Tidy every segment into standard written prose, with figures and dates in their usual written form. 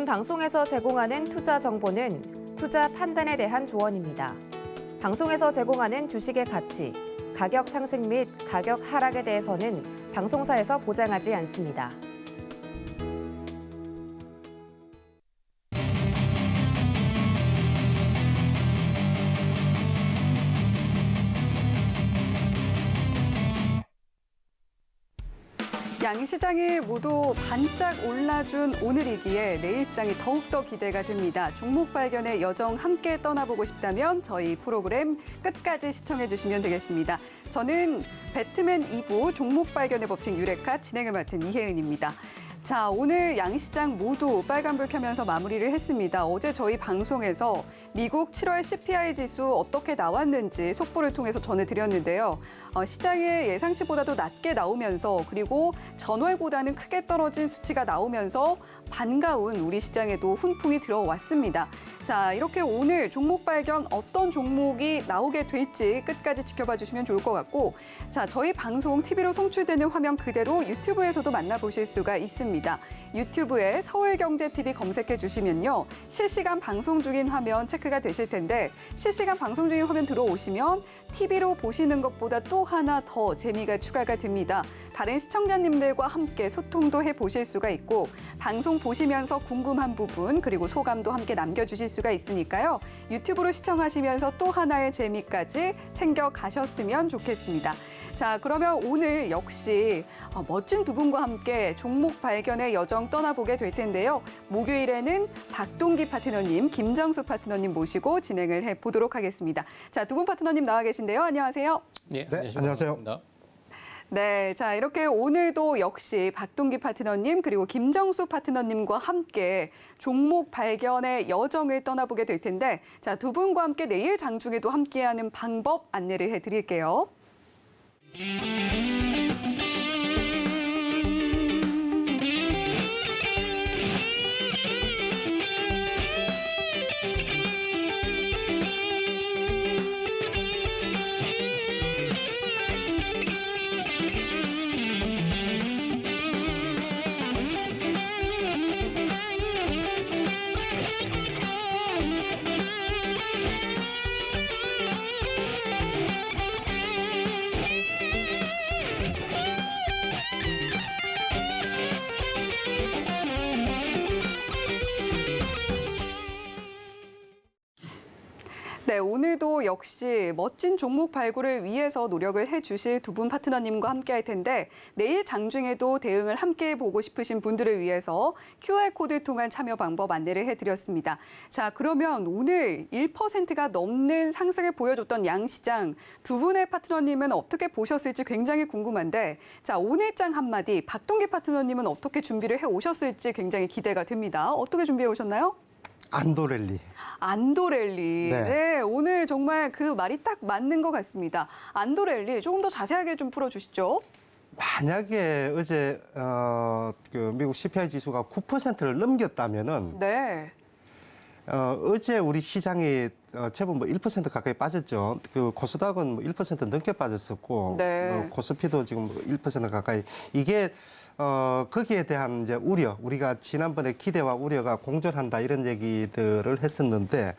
본 방송에서 제공하는 투자 정보는 투자 판단에 대한 조언입니다. 방송에서 제공하는 주식의 가치, 가격 상승 및 가격 하락에 대해서는 방송사에서 보장하지 않습니다. 양시장이 모두 반짝 올라준 오늘이기에 내일 시장이 더욱더 기대가 됩니다. 종목 발견의 여정 함께 떠나보고 싶다면 저희 프로그램 끝까지 시청해 주시면 되겠습니다. 저는 배트맨 2부 종목 발견의 법칙 유레카 진행을 맡은 이혜은입니다. 자, 오늘 양시장 모두 빨간불 켜면서 마무리를 했습니다. 어제 저희 방송에서 미국 7월 CPI 지수 어떻게 나왔는지 속보를 통해서 전해드렸는데요. 시장의 예상치보다도 낮게 나오면서 그리고 전월보다는 크게 떨어진 수치가 나오면서 반가운 우리 시장에도 훈풍이 들어왔습니다. 자, 이렇게 오늘 종목 발견 어떤 종목이 나오게 될지 끝까지 지켜봐 주시면 좋을 것 같고, 자, 저희 방송 TV로 송출되는 화면 그대로 유튜브에서도 만나보실 수가 있습니다. 유튜브에 서울경제TV 검색해 주시면요. 실시간 방송 중인 화면 체크가 되실 텐데 실시간 방송 중인 화면 들어오시면 TV로 보시는 것보다 또 하나 더 재미가 추가가 됩니다. 다른 시청자님들과 함께 소통도 해보실 수가 있고 방송 보시면서 궁금한 부분 그리고 소감도 함께 남겨주실 수가 있으니까요. 유튜브로 시청하시면서 또 하나의 재미까지 챙겨가셨으면 좋겠습니다. 자, 그러면 오늘 역시 멋진 두 분과 함께 종목 발견의 여정 떠나보게 될 텐데요. 목요일에는 박동기 파트너님, 김정수 파트너님 모시고 진행을 해보도록 하겠습니다. 자, 두 분 파트너님 나와 계신데요. 안녕하세요. 네, 안녕하세요. 네, 자, 이렇게 오늘도 역시 박동기 파트너님 그리고 김정수 파트너님과 함께 종목 발견의 여정을 떠나보게 될 텐데, 자, 두 분과 함께 내일 장중에도 함께하는 방법 안내를 해드릴게요. 네, 오늘도 역시 멋진 종목 발굴을 위해서 노력을 해주실 두 분 파트너님과 함께 할 텐데 내일 장중에도 대응을 함께 보고 싶으신 분들을 위해서 QR코드 통한 참여 방법 안내를 해드렸습니다. 자, 그러면 오늘 1%가 넘는 상승을 보여줬던 양시장 두 분의 파트너님은 어떻게 보셨을지 굉장히 궁금한데, 자, 오늘장 한마디 박동기 파트너님은 어떻게 준비를 해오셨을지 굉장히 기대가 됩니다. 어떻게 준비해 오셨나요? 안도랠리. 안도랠리. 네. 네, 오늘 정말 그 말이 딱 맞는 것 같습니다. 안도랠리 조금 더 자세하게 좀 풀어주시죠. 만약에 어제 그 미국 CPI 지수가 9%를 넘겼다면은 네. 어제 우리 시장이 제법 뭐 1% 가까이 빠졌죠. 그 코스닥은 뭐 1% 넘게 빠졌었고, 네. 코스피도 지금 1% 가까이. 이게 거기에 대한 이제 우려, 우리가 지난번에 기대와 우려가 공존한다 이런 얘기들을 했었는데,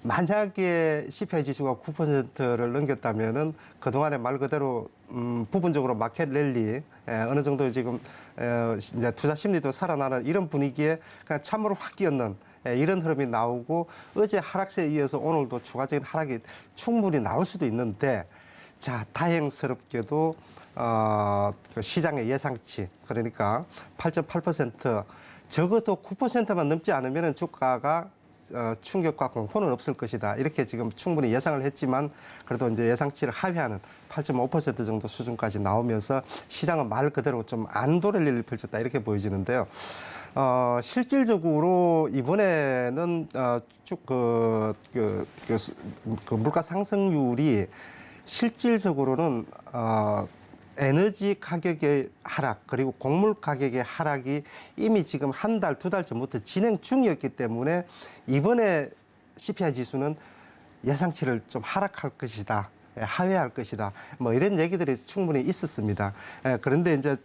만약에 CPI 지수가 9%를 넘겼다면은 그동안에 말 그대로 부분적으로 마켓 랠리, 어느 정도 지금 이제 투자 심리도 살아나는 이런 분위기에 그냥 참으로 확 끼얹는 이런 흐름이 나오고, 어제 하락세에 이어서 오늘도 추가적인 하락이 충분히 나올 수도 있는데, 자, 다행스럽게도 그 시장의 예상치, 그러니까 8.8%, 적어도 9%만 넘지 않으면 주가가 충격과 공포는 없을 것이다. 이렇게 지금 충분히 예상을 했지만 그래도 이제 예상치를 하회하는 8.5% 정도 수준까지 나오면서 시장은 말 그대로 좀 안도랠리를 펼쳤다 이렇게 보여지는데요. 실질적으로 이번에는 쭉 그 물가 상승률이 실질적으로는 에너지 가격의 하락 그리고 곡물 가격의 하락이 이미 지금 한 달, 두 달 전부터 진행 중이었기 때문에 이번에 CPI 지수는 예상치를 좀 하락할 것이다, 하회할 것이다, 뭐 이런 얘기들이 충분히 있었습니다. 그런데 이제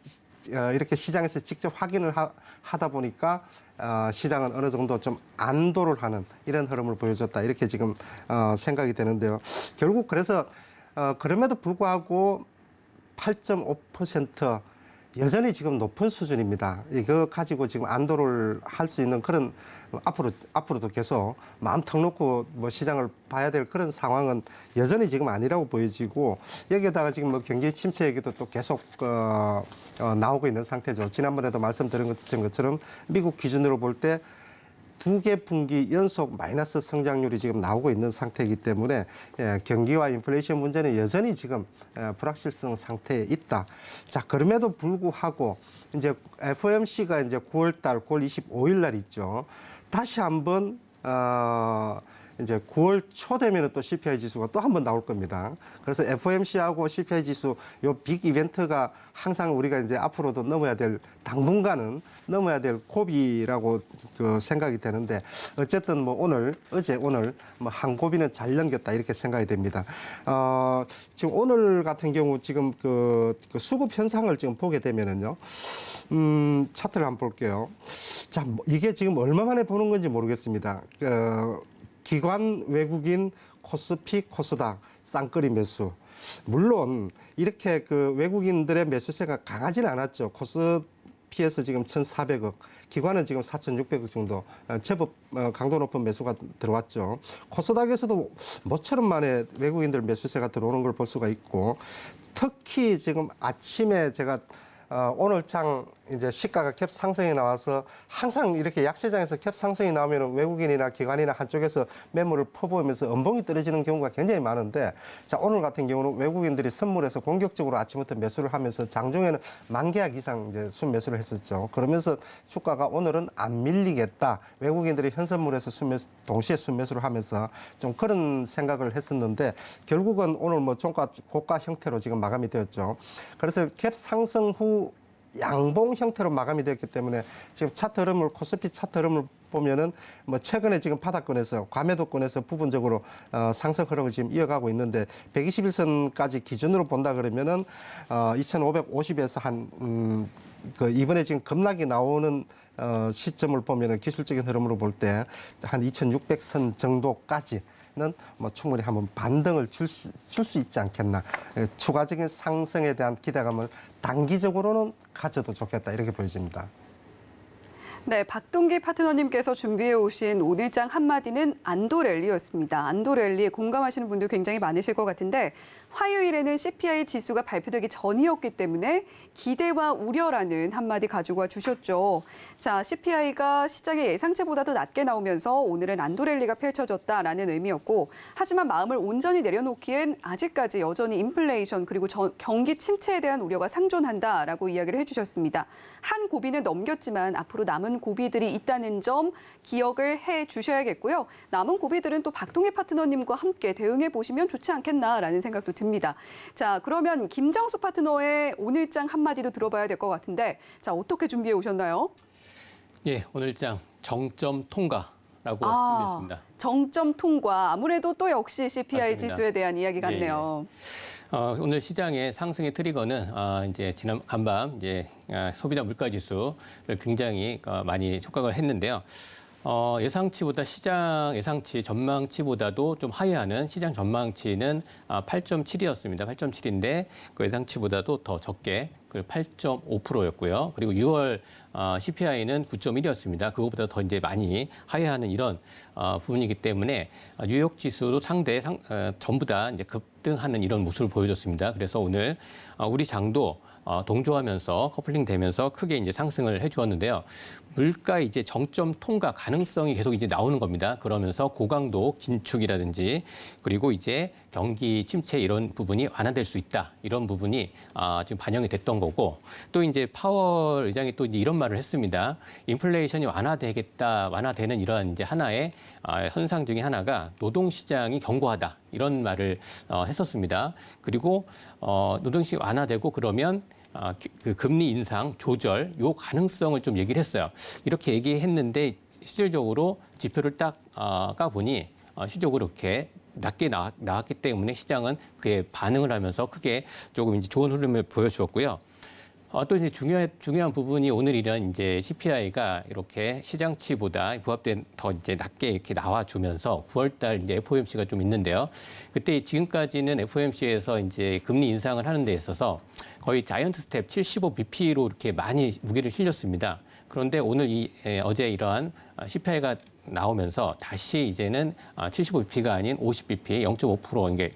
이렇게 시장에서 직접 확인을 하다 보니까 시장은 어느 정도 좀 안도를 하는 이런 흐름을 보여줬다. 이렇게 지금 생각이 되는데요. 결국 그래서 그럼에도 불구하고 8.5% 여전히 지금 높은 수준입니다. 이거 가지고 지금 안도를 할 수 있는 그런 앞으로도 계속 마음 턱 놓고 뭐 시장을 봐야 될 그런 상황은 여전히 지금 아니라고 보여지고 여기에다가 지금 뭐 경기 침체 얘기도 또 계속 나오고 있는 상태죠. 지난번에도 말씀드린 것처럼 미국 기준으로 볼 때 2개 분기 연속 마이너스 성장률이 지금 나오고 있는 상태이기 때문에 경기와 인플레이션 문제는 여전히 지금 불확실성 상태에 있다. 자, 그럼에도 불구하고 이제 FOMC가 이제 9월 25일 날 있죠. 다시 한번 이제 9월 초 되면은 또 CPI 지수가 또 한 번 나올 겁니다. 그래서 FOMC하고 CPI 지수 요 빅 이벤트가 항상 우리가 이제 앞으로도 넘어야 될 당분간은 넘어야 될 고비라고 생각이 되는데 어쨌든 뭐 어제 오늘 뭐 한 고비는 잘 넘겼다 이렇게 생각이 됩니다. 지금 오늘 같은 경우 지금 그 수급 현상을 지금 보게 되면은요. 차트를 한번 볼게요. 자, 이게 지금 얼마 만에 보는 건지 모르겠습니다. 기관 외국인 코스피 코스닥 쌍끌이 매수. 물론 이렇게 그 외국인들의 매수세가 강하지는 않았죠. 코스피에서 지금 1,400억, 기관은 지금 4,600억 정도 제법 강도 높은 매수가 들어왔죠. 코스닥에서도 모처럼 만에 외국인들 매수세가 들어오는 걸 볼 수가 있고 특히 지금 아침에 제가 오늘 장 이제 시가가 캡 상승이 나와서 항상 이렇게 약세장에서 캡 상승이 나오면 외국인이나 기관이나 한쪽에서 매물을 퍼부으면서 음봉이 떨어지는 경우가 굉장히 많은데 자, 오늘 같은 경우는 외국인들이 선물해서 공격적으로 아침부터 매수를 하면서 장중에는 10,000계약 이상 이제 순매수를 했었죠. 그러면서 주가가 오늘은 안 밀리겠다. 외국인들이 현선물에서 동시에 순매수를 하면서 좀 그런 생각을 했었는데 결국은 오늘 뭐 고가 형태로 지금 마감이 되었죠. 그래서 캡 상승 후 양봉 형태로 마감이 되었기 때문에 지금 차트 흐름을 코스피 차트 흐름을 보면은 뭐 최근에 지금 바닥권에서 과매도권에서 부분적으로 상승 흐름을 지금 이어가고 있는데 121선까지 기준으로 본다 그러면은 2,550에서 한 그 이번에 지금 급락이 나오는 시점을 보면은 기술적인 흐름으로 볼 때 한 2,600선 정도까지 는 뭐 충분히 한번 반등을 줄 수 있지 않겠나. 추가적인 상승에 대한 기대감을 단기적으로는 가져도 좋겠다 이렇게 보여집니다. 네, 박동기 파트너님께서 준비해 오신 오늘장 한마디는 안도랠리였습니다. 안도랠리에 공감하시는 분들 굉장히 많으실 것 같은데 화요일에는 CPI 지수가 발표되기 전이었기 때문에 기대와 우려라는 한마디 가지고 와 주셨죠. 자, CPI가 시장의 예상치보다도 낮게 나오면서 오늘은 안도랠리가 펼쳐졌다라는 의미였고 하지만 마음을 온전히 내려놓기엔 아직까지 여전히 인플레이션 그리고 경기 침체에 대한 우려가 상존한다라고 이야기를 해주셨습니다. 한 고비는 넘겼지만 앞으로 남은 고비들이 있다는 점 기억을 해 주셔야겠고요. 남은 고비들은 또 박동희 파트너님과 함께 대응해 보시면 좋지 않겠나라는 생각도 듭니다. 자, 그러면 김정수 파트너의 오늘장 한마디도 들어봐야 될 것 같은데 자, 어떻게 준비해 오셨나요? 예, 오늘장 정점 통과라고 준비했습니다. 정점 통과. 아무래도 또 역시 CPI 맞습니다. 지수에 대한 이야기 같네요. 오늘 시장의 상승의 트리거는 이제 지난 간밤 이제 소비자 물가 지수를 굉장히 많이 촉각을 했는데요. 예상치보다 시장 예상치 전망치보다도 좀 하회하는 시장 전망치는 8.7이었습니다. 8.7인데 그 예상치보다도 더 적게 8.5%였고요. 그리고 6월 CPI는 9.1이었습니다. 그것보다 더 이제 많이 하회하는 이런 부분이기 때문에 뉴욕 지수도 전부 다 이제 급등하는 이런 모습을 보여줬습니다. 그래서 오늘 우리 장도 동조하면서 커플링 되면서 크게 이제 상승을 해주었는데요. 물가 이제 정점 통과 가능성이 계속 이제 나오는 겁니다. 그러면서 고강도 긴축이라든지 그리고 이제 경기 침체 이런 부분이 완화될 수 있다. 이런 부분이 지금 반영이 됐던 거고 또 이제 파월 의장이 또 이런 말을 했습니다. 인플레이션이 완화되는 이러한 이제 하나의 현상 중에 하나가 노동시장이 견고하다. 이런 말을 했었습니다. 그리고 노동시장이 완화되고 그러면 그 금리 인상 조절 요 가능성을 좀 얘기를 했어요. 이렇게 얘기했는데 실질적으로 지표를 딱 까보니 실질적으로 이렇게 낮게 나왔기 때문에 시장은 그에 반응을 하면서 크게 조금 이제 좋은 흐름을 보여주었고요. 또 이제 중요한 부분이 오늘 이런 이제 CPI가 이렇게 시장치보다 부합된 더 이제 낮게 이렇게 나와주면서 9월달 이제 FOMC가 좀 있는데요. 그때 지금까지는 FOMC에서 이제 금리 인상을 하는 데 있어서 거의 자이언트 스텝 75bp로 이렇게 많이 무게를 실렸습니다. 그런데 오늘 어제 이러한 CPI가 나오면서 다시 이제는 75bp가 아닌 50bp, 0.5% 이게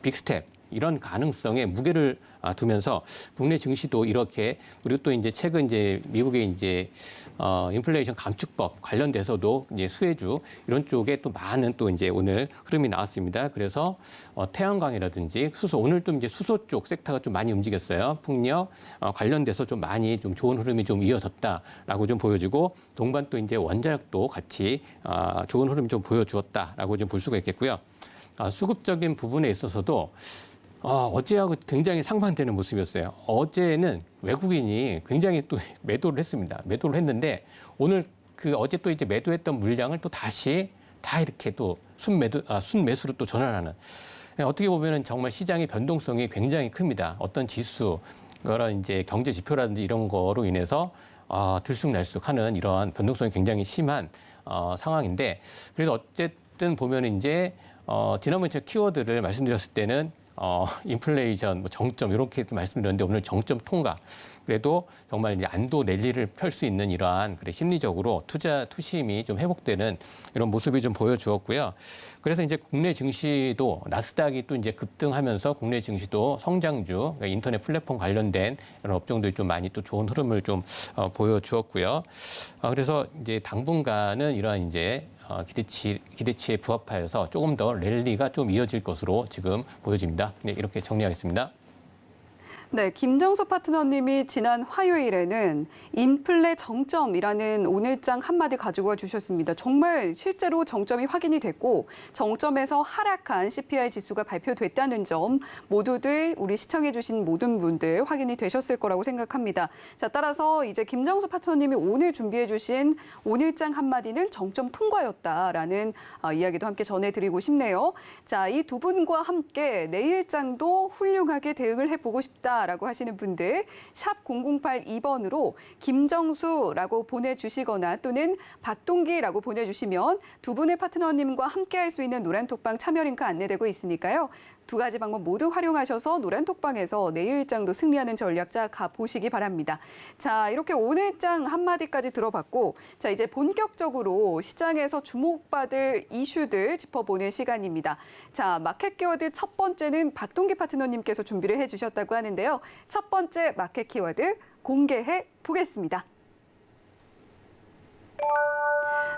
빅스텝 이런 가능성에 무게를 두면서 국내 증시도 이렇게 그리고 또 이제 최근 이제 미국의 이제 인플레이션 감축법 관련돼서도 이제 수혜주 이런 쪽에 또 많은 또 이제 오늘 흐름이 나왔습니다. 그래서 태양광이라든지 수소 오늘 또 이제 수소 쪽 섹터가 좀 많이 움직였어요. 풍력 관련돼서 좀 많이 좀 좋은 흐름이 좀 이어졌다라고 좀 보여지고 동반 또 이제 원자력도 같이 좋은 흐름이 좀 보여주었다라고 좀 볼 수가 있겠고요. 수급적인 부분에 있어서도 어제하고 굉장히 상반되는 모습이었어요. 어제는 외국인이 굉장히 또 매도를 했습니다. 매도를 했는데 오늘 그 어제 또 이제 매도했던 물량을 또 다시 다 이렇게 또 순매수로 또 전환하는. 어떻게 보면은 정말 시장의 변동성이 굉장히 큽니다. 어떤 지수, 그런 이제 경제 지표라든지 이런 거로 인해서 들쑥날쑥하는 이러한 변동성이 굉장히 심한 상황인데 그래도 어쨌든 보면 이제 지난번에 제가 키워드를 말씀드렸을 때는 인플레이션, 뭐 정점 이렇게 말씀드렸는데 오늘 정점 통과. 그래도 정말 이제 안도 랠리를 펼 수 있는 이러한 심리적으로 투심이 좀 회복되는 이런 모습이 좀 보여주었고요. 그래서 이제 국내 증시도 나스닥이 또 이제 급등하면서 국내 증시도 성장주, 그러니까 인터넷 플랫폼 관련된 이런 업종들이 좀 많이 또 좋은 흐름을 좀 보여주었고요. 그래서 이제 당분간은 이러한 이제 기대치에 부합하여서 조금 더 랠리가 좀 이어질 것으로 지금 보여집니다. 네, 이렇게 정리하겠습니다. 네, 김정수 파트너님이 지난 화요일에는 인플레 정점이라는 오늘장 한마디 가지고 와 주셨습니다. 정말 실제로 정점이 확인이 됐고 정점에서 하락한 CPI 지수가 발표됐다는 점 모두들 우리 시청해 주신 모든 분들 확인이 되셨을 거라고 생각합니다. 자, 따라서 이제 김정수 파트너님이 오늘 준비해 주신 오늘장 한마디는 정점 통과였다라는 이야기도 함께 전해드리고 싶네요. 자, 이 두 분과 함께 내일장도 훌륭하게 대응을 해보고 싶다. 라고 하시는 분들 샵 0082번으로 김정수라고 보내주시거나 또는 박동기라고 보내주시면 두 분의 파트너님과 함께할 수 있는 노란톡방 참여 링크 안내되고 있으니까요. 두 가지 방법 모두 활용하셔서 노란톡방에서 내일장도 승리하는 전략자 가보시기 바랍니다. 자, 이렇게 오늘장 한마디까지 들어봤고 자, 이제 본격적으로 시장에서 주목받을 이슈들 짚어보는 시간입니다. 자, 마켓 키워드 첫 번째는 박동기 파트너님께서 준비를 해주셨다고 하는데요. 첫 번째 마켓 키워드 공개해 보겠습니다.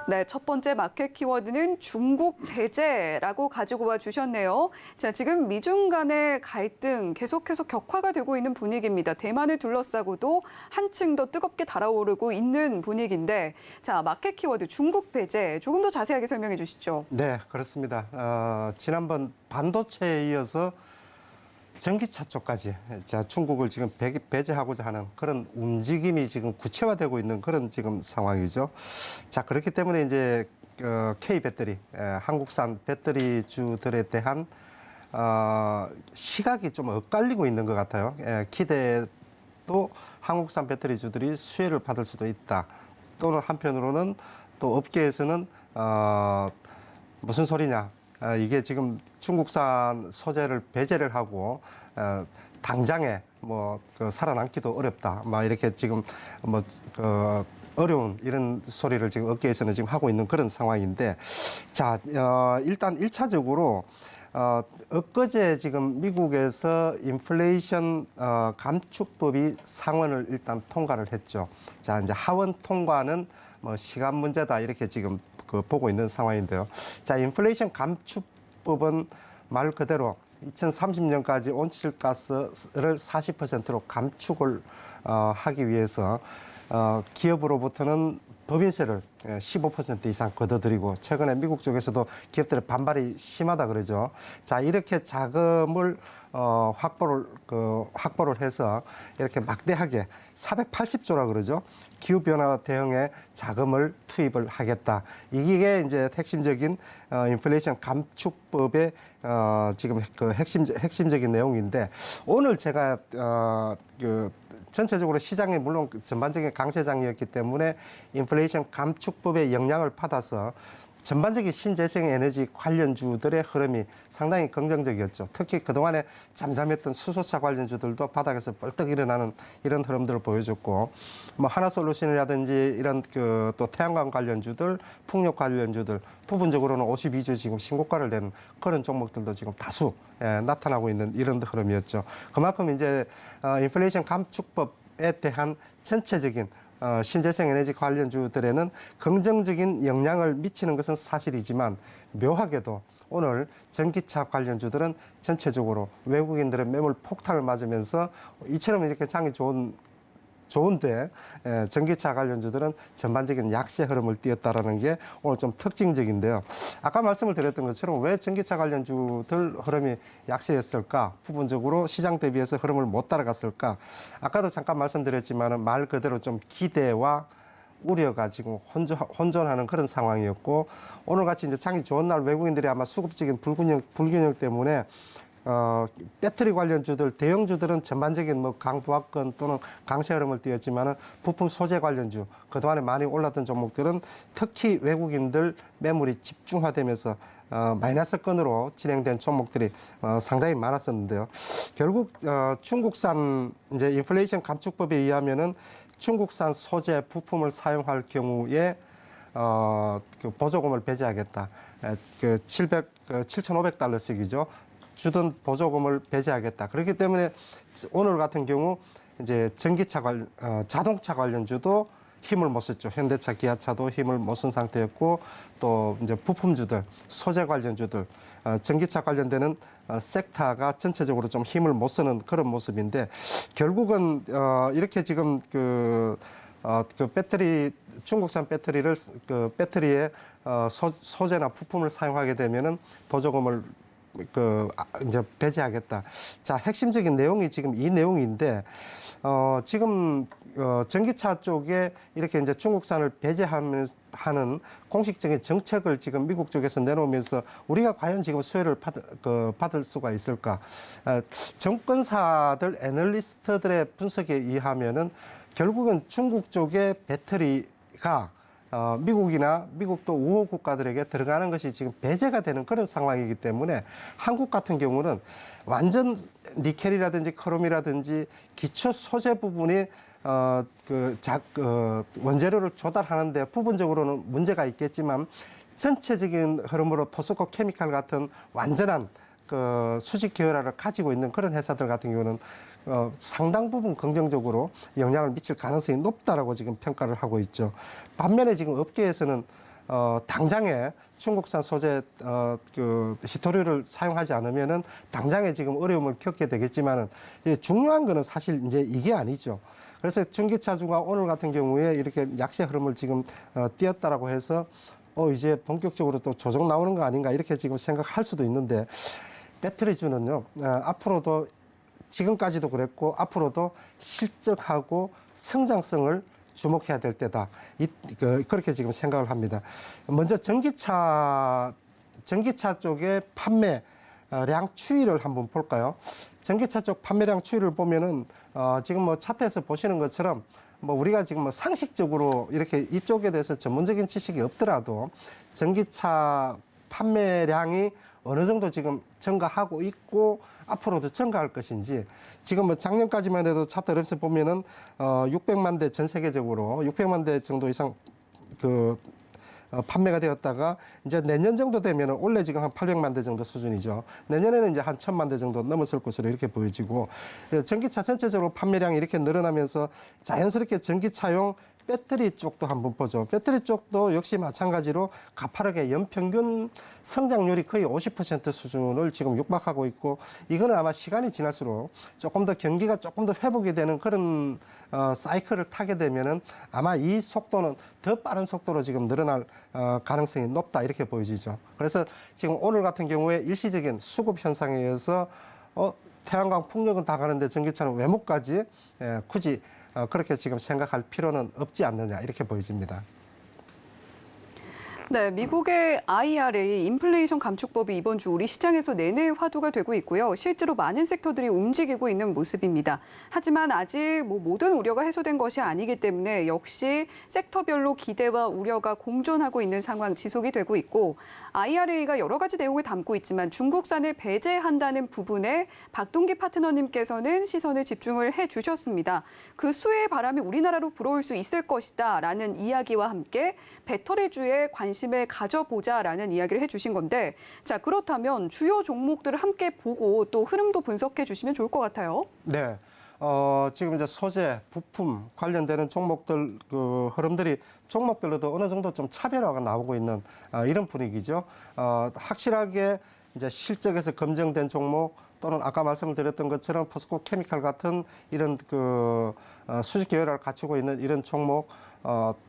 네, 첫 번째 마켓 키워드는 중국 배제라고 가지고 와 주셨네요. 자, 지금 미중 간의 갈등 계속해서 격화가 되고 있는 분위기입니다. 대만을 둘러싸고도 한층 더 뜨겁게 달아오르고 있는 분위기인데, 자, 마켓 키워드 중국 배제 조금 더 자세하게 설명해 주시죠. 네, 그렇습니다. 지난번 반도체에 이어서 전기차 쪽까지 중국을 지금 배제하고자 하는 그런 움직임이 지금 구체화되고 있는 그런 지금 상황이죠. 자, 그렇기 때문에 이제 K 배터리, 한국산 배터리주들에 대한 시각이 좀 엇갈리고 있는 것 같아요. 기대도 한국산 배터리주들이 수혜를 받을 수도 있다. 또는 한편으로는 또 업계에서는 무슨 소리냐. 이게 지금 중국산 소재를 배제를 하고 당장에 살아남기도 어렵다. 막 이렇게 지금 어려운 이런 소리를 지금 업계에서는 지금 하고 있는 그런 상황인데, 자, 일단 1차적으로 엊그제 지금 미국에서 인플레이션 감축법이 상원을 일단 통과를 했죠. 자, 이제 하원 통과는 시간 문제다 이렇게 지금 보고 있는 상황인데요. 자, 인플레이션 감축법은 말 그대로 2030년까지 온실가스를 40%로 감축을 하기 위해서 기업으로부터는 법인세를 15% 이상 걷어들이고, 최근에 미국 쪽에서도 기업들의 반발이 심하다 그러죠. 자, 이렇게 자금을 확보를 해서 이렇게 막대하게 480조라 그러죠. 기후변화 대응에 자금을 투입을 하겠다. 이게 이제 핵심적인 인플레이션 감축법의 지금 그 핵심적인 내용인데, 오늘 제가 전체적으로 시장이 물론 전반적인 강세장이었기 때문에 인플레이션 감축법의 영향을 받아서 전반적인 신재생 에너지 관련주들의 흐름이 상당히 긍정적이었죠. 특히 그동안에 잠잠했던 수소차 관련주들도 바닥에서 벌떡 일어나는 이런 흐름들을 보여줬고, 뭐 하나솔루션이라든지 이런 또 태양광 관련주들, 풍력 관련주들 부분적으로는 52주 지금 신고가를 낸 그런 종목들도 지금 다수 나타나고 있는 이런 흐름이었죠. 그만큼 이제 인플레이션 감축법에 대한 전체적인 신재생 에너지 관련주들에는 긍정적인 영향을 미치는 것은 사실이지만 묘하게도 오늘 전기차 관련주들은 전체적으로 외국인들의 매물 폭탄을 맞으면서 이처럼 이렇게 장이 좋은데 전기차 관련주들은 전반적인 약세 흐름을 띄었다라는 게 오늘 좀 특징적인데요. 아까 말씀을 드렸던 것처럼 왜 전기차 관련주들 흐름이 약세였을까? 부분적으로 시장 대비해서 흐름을 못 따라갔을까? 아까도 잠깐 말씀드렸지만 말 그대로 좀 기대와 우려가 지금 혼존하는 그런 상황이었고, 오늘같이 이제 장이 좋은 날 외국인들이 아마 수급적인 불균형 때문에 배터리 관련주들, 대형주들은 전반적인 뭐 강부합권 또는 강세 흐름을 띄었지만은 부품 소재 관련주, 그동안에 많이 올랐던 종목들은 특히 외국인들 매물이 집중화되면서 마이너스권으로 진행된 종목들이 상당히 많았었는데요. 결국 중국산 이제 인플레이션 감축법에 의하면은 중국산 소재 부품을 사용할 경우에 그 보조금을 배제하겠다. 그 7,500달러씩이죠. 주던 보조금을 배제하겠다. 그렇기 때문에 오늘 같은 경우 이제 자동차 관련주도 힘을 못 썼죠. 현대차, 기아차도 힘을 못 쓴 상태였고, 또 이제 부품주들, 소재 관련주들, 전기차 관련되는 섹터가 전체적으로 좀 힘을 못 쓰는 그런 모습인데, 결국은 이렇게 지금 그 배터리, 중국산 배터리를 배터리에 소재나 부품을 사용하게 되면은 보조금을 이제 배제하겠다. 자, 핵심적인 내용이 지금 이 내용인데, 지금 전기차 쪽에 이렇게 이제 중국산을 배제하는 공식적인 정책을 지금 미국 쪽에서 내놓으면서 우리가 과연 지금 수혜를 받을 수가 있을까? 정권사들, 애널리스트들의 분석에 의하면은 결국은 중국 쪽의 배터리가 미국이나 미국도 우호 국가들에게 들어가는 것이 지금 배제가 되는 그런 상황이기 때문에 한국 같은 경우는 완전 니켈이라든지 크롬이라든지 기초 소재 부분이 원재료를 조달하는데 부분적으로는 문제가 있겠지만 전체적인 흐름으로 포스코 케미칼 같은 완전한 수직 계열화를 가지고 있는 그런 회사들 같은 경우는 상당 부분 긍정적으로 영향을 미칠 가능성이 높다라고 지금 평가를 하고 있죠. 반면에 지금 업계에서는 당장에 중국산 소재 히토류를 사용하지 않으면은 당장에 지금 어려움을 겪게 되겠지만은 중요한 거는 사실 이제 이게 아니죠. 그래서 전기차주가 오늘 같은 경우에 이렇게 약세 흐름을 지금 띄었다라고 해서 이제 본격적으로 또 조정 나오는 거 아닌가 이렇게 지금 생각할 수도 있는데, 배터리주는요 앞으로도 지금까지도 그랬고 앞으로도 실적하고 성장성을 주목해야 될 때다. 그렇게 지금 생각을 합니다. 먼저 전기차 쪽의 판매량 추이를 한번 볼까요? 전기차 쪽 판매량 추이를 보면은 지금 뭐 차트에서 보시는 것처럼 뭐 우리가 지금 뭐 상식적으로 이렇게 이쪽에 대해서 전문적인 지식이 없더라도 전기차 판매량이 어느 정도 지금 증가하고 있고 앞으로도 증가할 것인지, 지금 뭐 작년까지만 해도 차트 랩스 보면은 600만 대 전 세계적으로 600만 대 정도 이상 판매가 되었다가 이제 내년 정도 되면 원래 지금 한 800만 대 정도 수준이죠. 내년에는 이제 한 1000만 대 정도 넘었을 것으로 이렇게 보여지고, 전기차 전체적으로 판매량이 이렇게 늘어나면서 자연스럽게 전기차용 배터리 쪽도 한번 보죠. 배터리 쪽도 역시 마찬가지로 가파르게 연평균 성장률이 거의 50% 수준을 지금 육박하고 있고, 이거는 아마 시간이 지날수록 조금 더 경기가 조금 더 회복이 되는 그런 사이클을 타게 되면은 아마 이 속도는 더 빠른 속도로 지금 늘어날 가능성이 높다 이렇게 보여지죠. 그래서 지금 오늘 같은 경우에 일시적인 수급 현상에 의해서 태양광 풍력은 다 가는데 전기차는 왜 못 가지? 굳이 그렇게 지금 생각할 필요는 없지 않느냐 이렇게 보여집니다. 네, 미국의 IRA 인플레이션 감축법이 이번 주 우리 시장에서 내내 화두가 되고 있고요. 실제로 많은 섹터들이 움직이고 있는 모습입니다. 하지만 아직 모든 우려가 해소된 것이 아니기 때문에 역시 섹터별로 기대와 우려가 공존하고 있는 상황 지속이 되고 있고 IRA가 여러 가지 내용을 담고 있지만 중국산을 배제한다는 부분에 박동기 파트너님께서는 시선을 집중을 해주셨습니다. 그 수혜의 바람이 우리나라로 불어올 수 있을 것이다라는 이야기와 함께 배터리주에 관심을 가져보자라는 이야기를 해주신 건데 자 그렇다면 주요 종목들을 함께 보고 또 흐름도 분석해 주시면 좋을 것 같아요. 네. 지금 이제 소재, 부품 관련되는 종목들 그 흐름들이 종목별로도 어느 정도 좀 차별화가 나오고 있는 이런 분위기죠. 확실하게 이제 실적에서 검증된 종목 또는 아까 말씀드렸던 것처럼 포스코 케미칼 같은 이런 그 수직 계열을 갖추고 있는 이런 종목,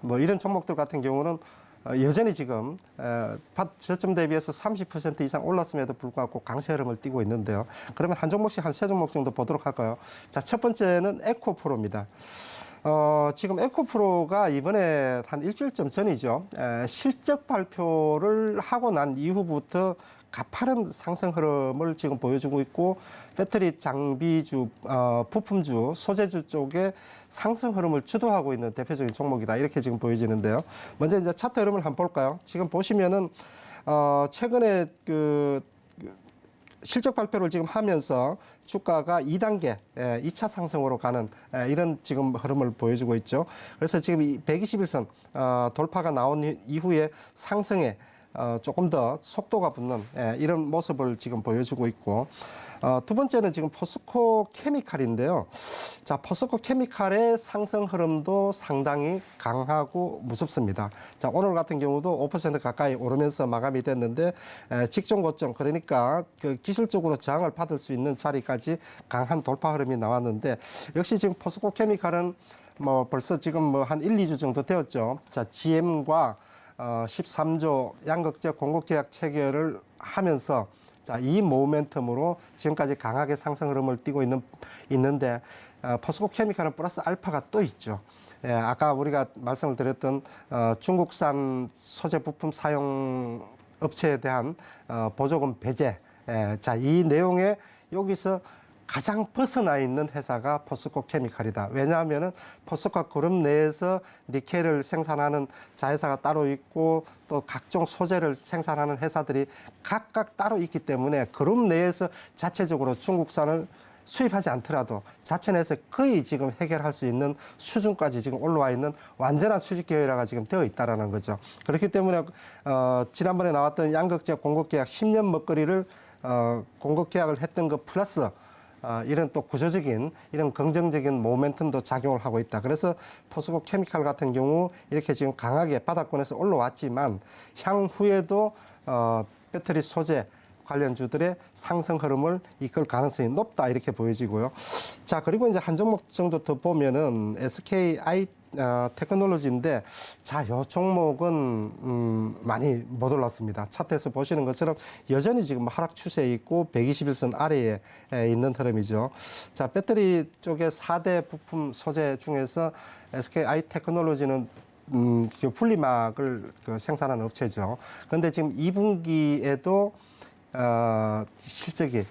뭐 이런 종목들 같은 경우는 여전히 지금 저점 대비해서 30% 이상 올랐음에도 불구하고 강세 흐름을 띠고 있는데요. 그러면 한 종목씩 한 세 종목 정도 보도록 할까요? 자, 첫 번째는 에코프로입니다. 지금 에코프로가 이번에 한 일주일쯤 전이죠. 실적 발표를 하고 난 이후부터 가파른 상승 흐름을 지금 보여주고 있고 배터리 장비주, 부품주, 소재주 쪽에 상승 흐름을 주도하고 있는 대표적인 종목이다. 이렇게 지금 보여지는데요. 먼저 이제 차트 흐름을 한번 볼까요? 지금 보시면은 최근에 그 실적 발표를 지금 하면서 주가가 2단계, 2차 상승으로 가는 이런 지금 흐름을 보여주고 있죠. 그래서 지금 121선 돌파가 나온 이후에 상승에 조금 더 속도가 붙는 이런 모습을 지금 보여주고 있고 두 번째는 지금 포스코 케미칼인데요. 자, 포스코 케미칼의 상승 흐름도 상당히 강하고 무섭습니다. 자, 오늘 같은 경우도 5% 가까이 오르면서 마감이 됐는데 직전 고점 그러니까 그 기술적으로 저항을 받을 수 있는 자리까지 강한 돌파 흐름이 나왔는데 역시 지금 포스코 케미칼은 뭐 벌써 지금 뭐 한 1, 2주 정도 되었죠. 자, GM과 13조 양극재 공급 계약 체결을 하면서 자, 이 모멘텀으로 지금까지 강하게 상승 흐름을 띠고 있는데 포스코 케미칼은 플러스 알파가 또 있죠. 아까 우리가 말씀을 드렸던 중국산 소재 부품 사용 업체에 대한 보조금 배제. 자, 이 내용에 여기서 가장 벗어나 있는 회사가 포스코 케미칼이다. 왜냐하면은 포스코 그룹 내에서 니켈을 생산하는 자회사가 따로 있고 또 각종 소재를 생산하는 회사들이 각각 따로 있기 때문에 그룹 내에서 자체적으로 중국산을 수입하지 않더라도 자체 내에서 거의 지금 해결할 수 있는 수준까지 지금 올라와 있는 완전한 수직 계열화가 지금 되어 있다라는 거죠. 그렇기 때문에 지난번에 나왔던 양극재 공급 계약 10년 먹거리를 공급 계약을 했던 것 플러스 이런 또 구조적인 이런 긍정적인 모멘텀도 작용을 하고 있다. 그래서 포스코 케미칼 같은 경우 이렇게 지금 강하게 바닥권에서 올라왔지만 향후에도 배터리 소재 관련주들의 상승 흐름을 이끌 가능성이 높다 이렇게 보여지고요. 자, 그리고 이제 한 종목 정도 더 보면은 SKI 테크놀로지인데 자, 요 종목은 많이 못 올랐습니다. 차트에서 보시는 것처럼 여전히 지금 하락 추세에 있고 121선 아래에 있는 흐름이죠. 자, 배터리 쪽의 4대 부품 소재 중에서 SKI 테크놀로지는 분리막을 생산하는 업체죠. 그런데 지금 2분기에도 실적이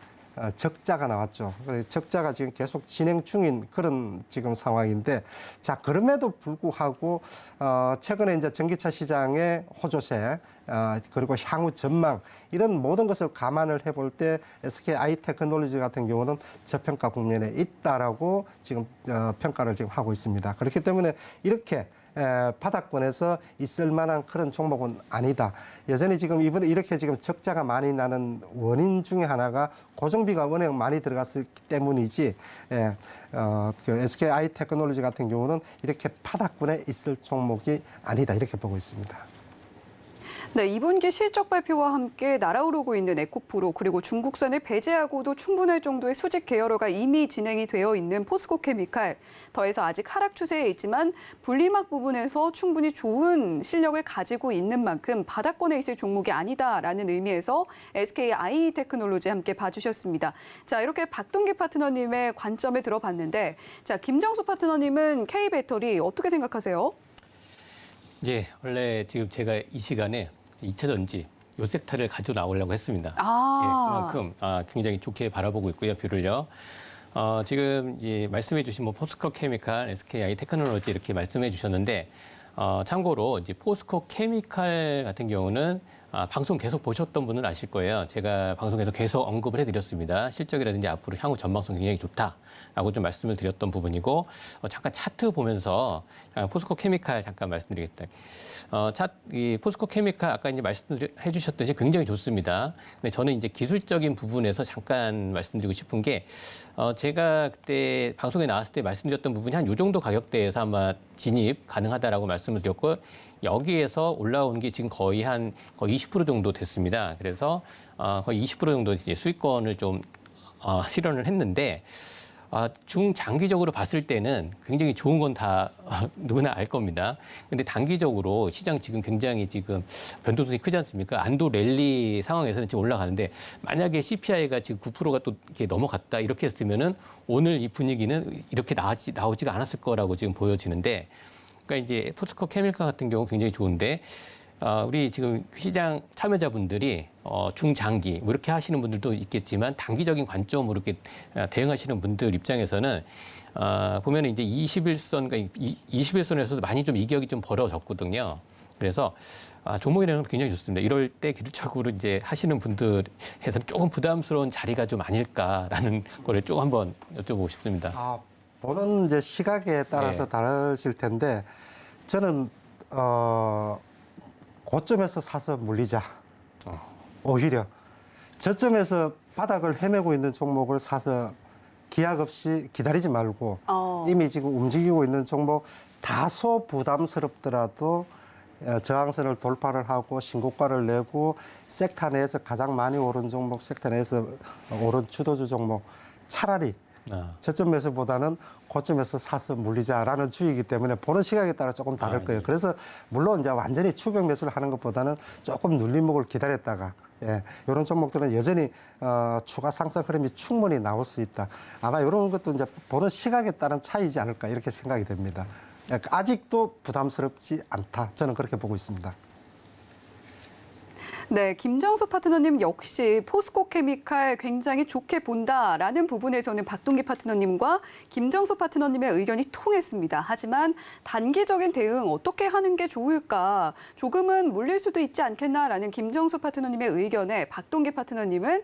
적자가 나왔죠. 적자가 지금 계속 진행 중인 그런 지금 상황인데, 자, 그럼에도 불구하고, 최근에 이제 전기차 시장의 호조세, 그리고 향후 전망, 이런 모든 것을 감안을 해볼 때 SKI 테크놀로지 같은 경우는 저평가 국면에 있다라고 지금 평가를 지금 하고 있습니다. 그렇기 때문에 이렇게 바닥권에서 있을 만한 그런 종목은 아니다. 여전히 지금 이번에 이렇게 지금 적자가 많이 나는 원인 중에 하나가 고정비가 워낙 많이 들어갔기 때문이지, 그 SKI 테크놀로지 같은 경우는 이렇게 바닥권에 있을 종목이 아니다. 이렇게 보고 있습니다. 네, 2분기 실적 발표와 함께 날아오르고 있는 에코프로 그리고 중국산을 배제하고도 충분할 정도의 수직 계열화가 이미 진행이 되어 있는 포스코 케미칼. 더해서 아직 하락 추세에 있지만 분리막 부분에서 충분히 좋은 실력을 가지고 있는 만큼 바닥권에 있을 종목이 아니다라는 의미에서 SKI 테크놀로지 함께 봐주셨습니다. 자, 이렇게 박동기 파트너님의 관점에 들어봤는데, 자, 김정수 파트너님은 K배터리 어떻게 생각하세요? 예, 원래 지금 제가 이 시간에 2차 전지 요 섹터를 가져 나오려고 했습니다. 예, 아, 그만큼 굉장히 좋게 바라보고 있고요. 뷰를요. 지금 이제 말씀해 주신 뭐 포스코 케미칼, SKI 테크놀로지 이렇게 말씀해 주셨는데 참고로 이제 포스코 케미칼 같은 경우는 방송 계속 보셨던 분은 아실 거예요. 제가 방송에서 계속 언급을 해드렸습니다. 실적이라든지 앞으로 향후 전망성 굉장히 좋다라고 좀 말씀을 드렸던 부분이고 잠깐 차트 보면서 포스코 케미칼 잠깐 말씀드리겠습니다. 이 포스코 케미칼 아까 이제 말씀해 주셨듯이 굉장히 좋습니다. 근데 저는 이제 기술적인 부분에서 잠깐 말씀드리고 싶은 게 제가 그때 방송에 나왔을 때 말씀드렸던 부분이 한 요 정도 가격대에서 아마 진입 가능하다라고 말씀을 드렸고 여기에서 올라온 게 지금 거의 20% 정도 됐습니다. 그래서 거의 20% 정도 이제 수익권을 좀 실현을 했는데 중장기적으로 봤을 때는 굉장히 좋은 건 다 누구나 알 겁니다. 근데 단기적으로 시장 지금 굉장히 지금 변동성이 크지 않습니까? 안도 랠리 상황에서는 지금 올라가는데 만약에 CPI가 지금 9%가 또 이렇게 넘어갔다 이렇게 했으면은 오늘 이 분위기는 이렇게 나오지가 않았을 거라고 지금 보여지는데 그러니까 이제 포스코 케미칼 같은 경우 굉장히 좋은데 우리 지금 시장 참여자분들이 중장기 뭐 이렇게 하시는 분들도 있겠지만 단기적인 관점으로 이렇게 대응하시는 분들 입장에서는 보면 이제 21선, 그러니까 21선에서도 많이 좀 이격이 좀 벌어졌거든요. 그래서 종목이라는 건 굉장히 좋습니다. 이럴 때 기술적으로 이제 하시는 분들에서는 조금 부담스러운 자리가 좀 아닐까라는 거를 조금 한번 여쭤보고 싶습니다. 보는 이제 시각에 따라서 네. 다르실 텐데 저는 고점에서 사서 물리자. 오히려 저점에서 바닥을 헤매고 있는 종목을 사서 기약 없이 기다리지 말고 이미 지금 움직이고 있는 종목 다소 부담스럽더라도 저항선을 돌파를 하고 신고가를 내고 섹터 내에서 가장 많이 오른 종목, 섹터 내에서 오른 주도주 종목 차라리 저점 매수보다는 고점에서 사서 물리자라는 주의이기 때문에 보는 시각에 따라 조금 다를 거예요. 그래서 물론 이제 완전히 추격 매수를 하는 것보다는 조금 눌림목을 기다렸다가 이런 종목들은 여전히 추가 상승 흐름이 충분히 나올 수 있다. 아마 이런 것도 이제 보는 시각에 따른 차이지 않을까 이렇게 생각이 됩니다. 아직도 부담스럽지 않다. 저는 그렇게 보고 있습니다. 네, 김정수 파트너님 역시 포스코 케미칼 굉장히 좋게 본다라는 부분에서는 박동기 파트너님과 김정수 파트너님의 의견이 통했습니다. 하지만 단기적인 대응 어떻게 하는 게 좋을까? 조금은 물릴 수도 있지 않겠나라는 김정수 파트너님의 의견에 박동기 파트너님은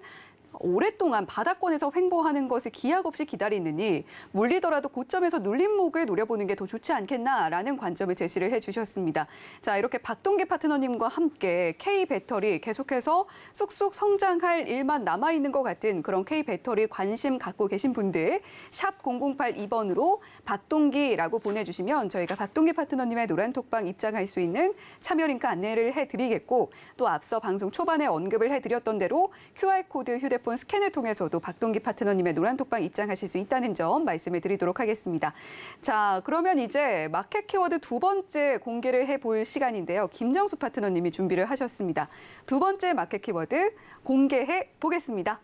오랫동안 바닥권에서 횡보하는 것을 기약 없이 기다리느니 물리더라도 고점에서 눌림목을 노려보는 게 더 좋지 않겠나라는 관점을 제시를 해주셨습니다. 자, 이렇게 박동기 파트너님과 함께 K배터리 계속해서 쑥쑥 성장할 일만 남아있는 것 같은 그런 K배터리 관심 갖고 계신 분들 샵 0082번으로 박동기라고 보내주시면 저희가 박동기 파트너님의 노란톡방 입장할 수 있는 참여 링크 안내를 해드리겠고 또 앞서 방송 초반에 언급을 해드렸던 대로 QR코드 휴대폰 스캔을 통해서도 박동기 파트너님의 노란톡방 입장하실 수 있다는 점 말씀을 드리도록 하겠습니다. 자, 그러면 이제 마켓 키워드 두 번째 공개를 해볼 시간인데요. 김정수 파트너님이 준비를 하셨습니다. 두 번째 마켓 키워드 공개해 보겠습니다.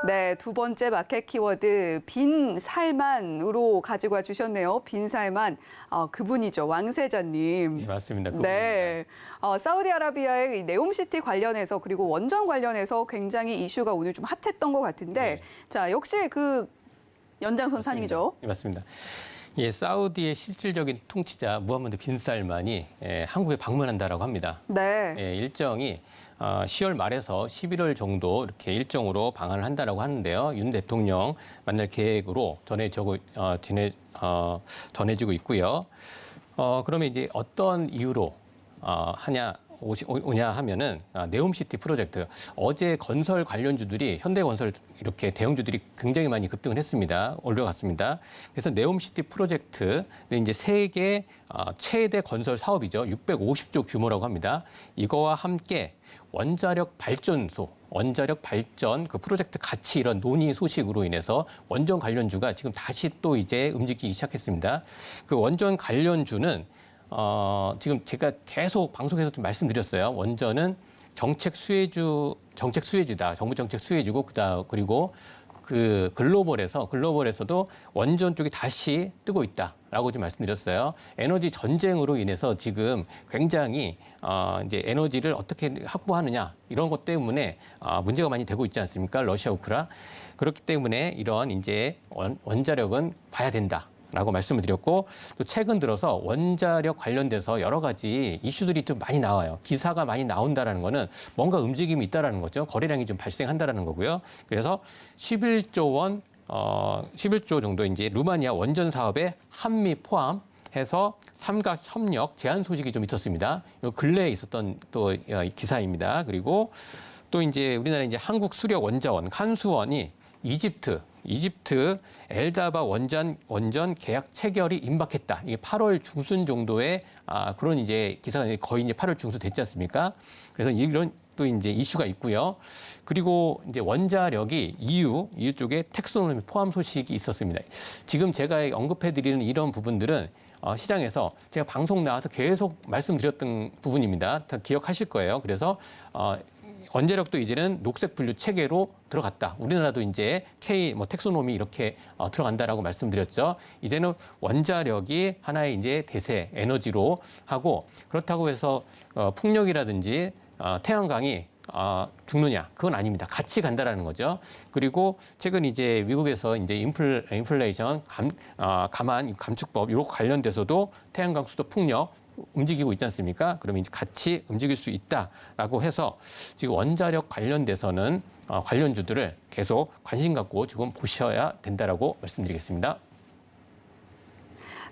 네, 두 번째 마켓 키워드 빈살만으로 가지고 와 주셨네요. 빈살만. 그분이죠. 왕세자님. 네, 맞습니다. 네. 사우디아라비아의 이 네옴시티 관련해서 그리고 원전 관련해서 굉장히 이슈가 오늘 좀 핫했던 것 같은데 네. 자, 역시 그 연장선사님이죠. 네, 맞습니다. 예, 사우디의 실질적인 통치자 무함마드 빈 살만이 한국에 방문한다라고 합니다. 네. 일정이 10월 말에서 11월 정도 이렇게 일정으로 방한을 한다라고 하는데요. 윤 대통령 만날 계획으로 전해지고 있고요. 그러면 이제 어떤 이유로 오냐 하면은 네옴시티 프로젝트 어제 건설 관련주들이 현대건설 이렇게 대형주들이 굉장히 많이 급등을 했습니다. 올라갔습니다. 그래서 네옴시티 프로젝트 이제 세계 최대 건설 사업이죠. 650조 규모라고 합니다. 이거와 함께 원자력 발전 그 프로젝트 같이 이런 논의 소식으로 인해서 원전 관련주가 지금 다시 또 이제 움직이기 시작했습니다. 그 원전 관련주는 지금 제가 계속 방송에서 좀 말씀드렸어요. 원전은 정책 수혜주다. 정부 정책 수혜주고 그리고 그 글로벌에서도 원전 쪽이 다시 뜨고 있다. 라고 좀 말씀드렸어요. 에너지 전쟁으로 인해서 지금 굉장히 이제 에너지를 어떻게 확보하느냐 이런 것 때문에 문제가 많이 되고 있지 않습니까? 러시아 우크라. 그렇기 때문에 이런 이제 원자력은 봐야 된다라고 말씀을 드렸고 또 최근 들어서 원자력 관련돼서 여러 가지 이슈들이 좀 많이 나와요. 기사가 많이 나온다라는 거는 뭔가 움직임이 있다라는 거죠. 거래량이 좀 발생한다라는 거고요. 그래서 11조 원 11조 정도 이제 루마니아 원전 사업에 한미 포함해서 삼각 협력 제한 소식이 좀 있었습니다. 요 근래에 있었던 또 기사입니다. 그리고 또 이제 우리나라 이제 한국 수력 원자원 한수원이 이집트 엘다바 원전 계약 체결이 임박했다. 이게 8월 중순 정도의 그런 이제 기사가 거의 이제 8월 중순 됐지 않습니까? 그래서 이런 또 이제 이슈가 있고요. 그리고 이제 원자력이 EU 쪽에 텍소노미 포함 소식이 있었습니다. 지금 제가 언급해드리는 이런 부분들은 시장에서 제가 방송 나와서 계속 말씀드렸던 부분입니다. 다 기억하실 거예요. 그래서 원자력도 이제는 녹색 분류 체계로 들어갔다. 우리나라도 이제 텍소노미 이렇게 들어간다라고 말씀드렸죠. 이제는 원자력이 하나의 이제 대세 에너지로 하고 그렇다고 해서 풍력이라든지 태양광이 죽느냐? 그건 아닙니다. 같이 간다라는 거죠. 그리고 최근 이제 미국에서 이제 인플레이션 감안 감축법 이런 관련돼서도 태양광, 수도, 풍력 움직이고 있지 않습니까? 그러면 이제 같이 움직일 수 있다라고 해서 지금 원자력 관련돼서는 관련주들을 계속 관심 갖고 지금 보셔야 된다라고 말씀드리겠습니다.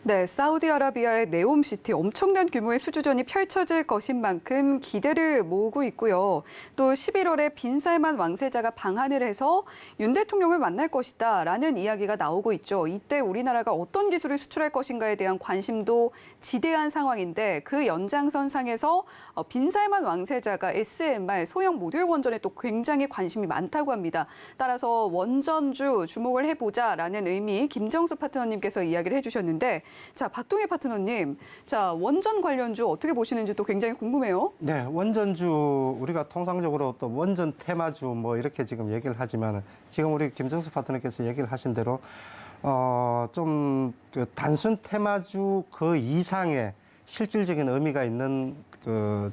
네, 사우디아라비아의 네옴시티 엄청난 규모의 수주전이 펼쳐질 것인 만큼 기대를 모으고 있고요. 또 11월에 빈살만 왕세자가 방한을 해서 윤 대통령을 만날 것이다라는 이야기가 나오고 있죠. 이때 우리나라가 어떤 기술을 수출할 것인가에 대한 관심도 지대한 상황인데 그 연장선상에서 빈살만 왕세자가 SMR 소형 모듈 원전에 또 굉장히 관심이 많다고 합니다. 따라서 원전주 주목을 해보자라는 의미 김정수 파트너님께서 이야기를 해주셨는데 자, 박동희 파트너님, 자, 원전 관련주 어떻게 보시는지 또 굉장히 궁금해요. 네, 원전주 우리가 통상적으로 또 원전 테마주 뭐 이렇게 지금 얘기를 하지만 지금 우리 김정수 파트너께서 얘기를 하신 대로 좀 그 단순 테마주 그 이상의 실질적인 의미가 있는 그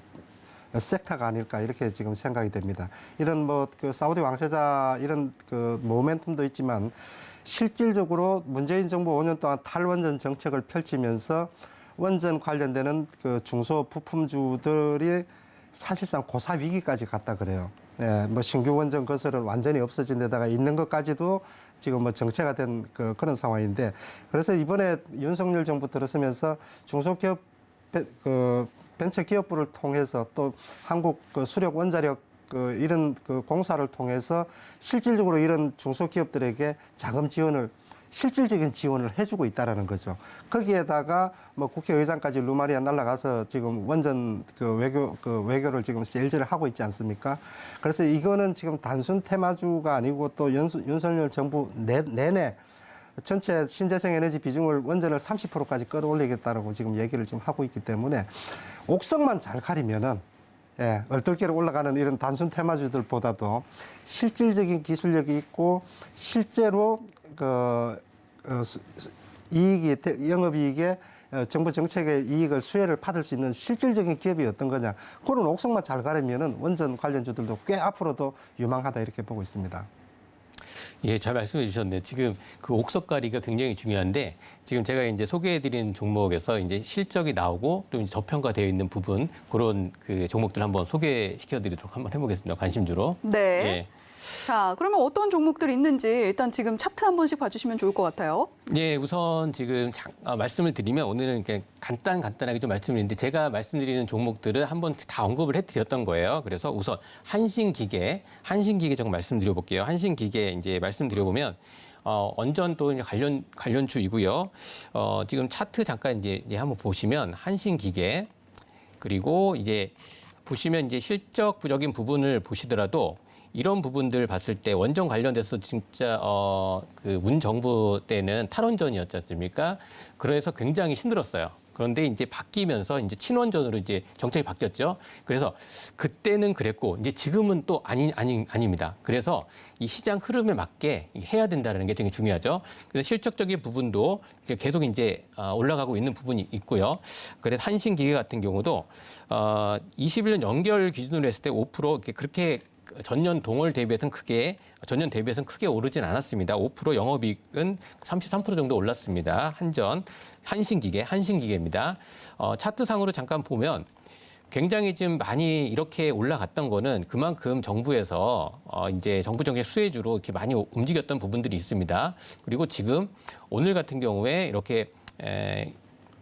섹터가 아닐까 이렇게 지금 생각이 됩니다. 이런 뭐 그 사우디 왕세자 이런 그 모멘텀도 있지만 실질적으로 문재인 정부 5년 동안 탈원전 정책을 펼치면서 원전 관련되는 그 중소 부품주들이 사실상 고사 위기까지 갔다 그래요. 예, 뭐 신규 원전 건설은 완전히 없어진 데다가 있는 것까지도 지금 뭐 정체가 된 그런 상황인데 그래서 이번에 윤석열 정부 들어서면서 중소기업 벤처기업부를 통해서 또 한국 수력 원자력 이런 공사를 통해서 실질적으로 이런 중소기업들에게 자금 지원을 실질적인 지원을 해주고 있다라는 거죠. 거기에다가 뭐 국회의장까지 루마니아 날아가서 지금 원전 외교를 지금 세일즈를 하고 있지 않습니까? 그래서 이거는 지금 단순 테마주가 아니고 또 윤석열 정부 내내 전체 신재생 에너지 비중을 원전을 30%까지 끌어올리겠다라고 지금 얘기를 지금 하고 있기 때문에 옥석만 잘 가리면은 예, 얼떨결에 올라가는 이런 단순 테마주들보다도 실질적인 기술력이 있고 실제로 영업이익에 정부 정책의 이익을 수혜를 받을 수 있는 실질적인 기업이 어떤 거냐. 그런 옥석만 잘 가리면은 원전 관련주들도 꽤 앞으로도 유망하다 이렇게 보고 있습니다. 예, 잘 말씀해 주셨네요. 지금 그 옥석가리가 굉장히 중요한데 지금 제가 이제 소개해드린 종목에서 이제 실적이 나오고 또 이제 저평가되어 있는 부분 그런 그 종목들 한번 소개시켜드리도록 한번 해보겠습니다. 관심주로. 네. 예. 자, 그러면 어떤 종목들이 있는지 일단 지금 차트 한 번씩 봐주시면 좋을 것 같아요. 예, 우선 지금 말씀을 드리면 오늘은 이렇게 간단하게 좀 말씀드리는데 제가 말씀드리는 종목들은 한번 다 언급을 해드렸던 거예요. 그래서 우선 한신기계 조금 말씀드려볼게요. 한신기계 이제 말씀드려보면 원전 또 관련주이고요. 지금 차트 잠깐 이제 한번 보시면 한신기계 그리고 이제 보시면 이제 실적적인 부분을 보시더라도. 이런 부분들 봤을 때 원전 관련돼서 진짜 그 문 정부 때는 탈원전이었지 않습니까? 그래서 굉장히 힘들었어요. 그런데 이제 바뀌면서 이제 친원전으로 이제 정책이 바뀌었죠. 그래서 그때는 그랬고 이제 지금은 또 아닙니다. 그래서 이 시장 흐름에 맞게 해야 된다는 게 되게 중요하죠. 그래서 실적적인 부분도 계속 이제 올라가고 있는 부분이 있고요. 그래서 한신기계 같은 경우도 21년 연결 기준으로 했을 때 5% 그렇게 전년 동월 전년 대비해서는 크게 오르진 않았습니다. 5% 영업이익은 33% 정도 올랐습니다. 한신기계입니다. 차트상으로 잠깐 보면 굉장히 지금 많이 이렇게 올라갔던 거는 그만큼 정부에서 이제 정부 정책 수혜주로 이렇게 많이 움직였던 부분들이 있습니다. 그리고 지금 오늘 같은 경우에 이렇게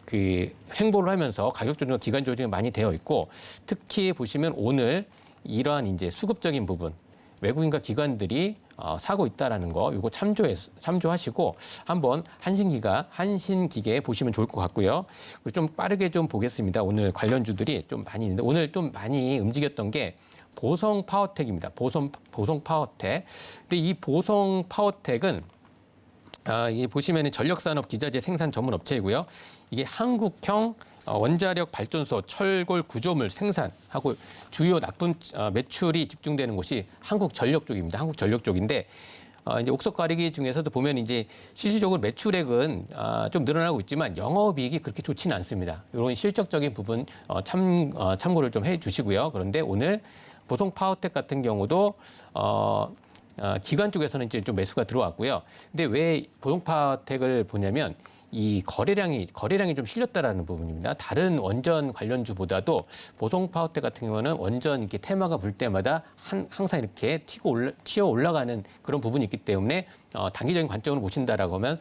그 횡보를 하면서 가격 조정, 기간 조정이 많이 되어 있고 특히 보시면 오늘 이러한 이제 수급적인 부분 외국인과 기관들이 사고 있다라는 거 이거 참조하시고 한번 한신기계 보시면 좋을 것 같고요. 그리고 좀 빠르게 좀 보겠습니다. 오늘 관련주들이 좀 많이 있는데 오늘 좀 많이 움직였던 게 보성 파워텍입니다. 보성 파워텍. 근데 이 보성 파워텍은 이게 보시면 전력산업 기자재 생산 전문 업체이고요. 이게 한국형 원자력 발전소 철골 구조물 생산하고 주요 납품 매출이 집중되는 곳이 한국전력 쪽입니다. 한국전력 쪽인데 이제 옥석 가리기 중에서도 보면 이제 실질적으로 매출액은 좀 늘어나고 있지만 영업이익이 그렇게 좋지는 않습니다. 이런 실적적인 부분 참고를 좀 해주시고요. 그런데 오늘 보성 파워텍 같은 경우도 기관 쪽에서는 이제 좀 매수가 들어왔고요. 근데 왜 보성 파워텍을 보냐면 이 거래량이 좀 실렸다라는 부분입니다. 다른 원전 관련주보다도 보성 파워텍 같은 경우는 원전 이렇게 테마가 불 때마다 항상 이렇게 튀어 올라가는 그런 부분이 있기 때문에 단기적인 관점으로 보신다라고 하면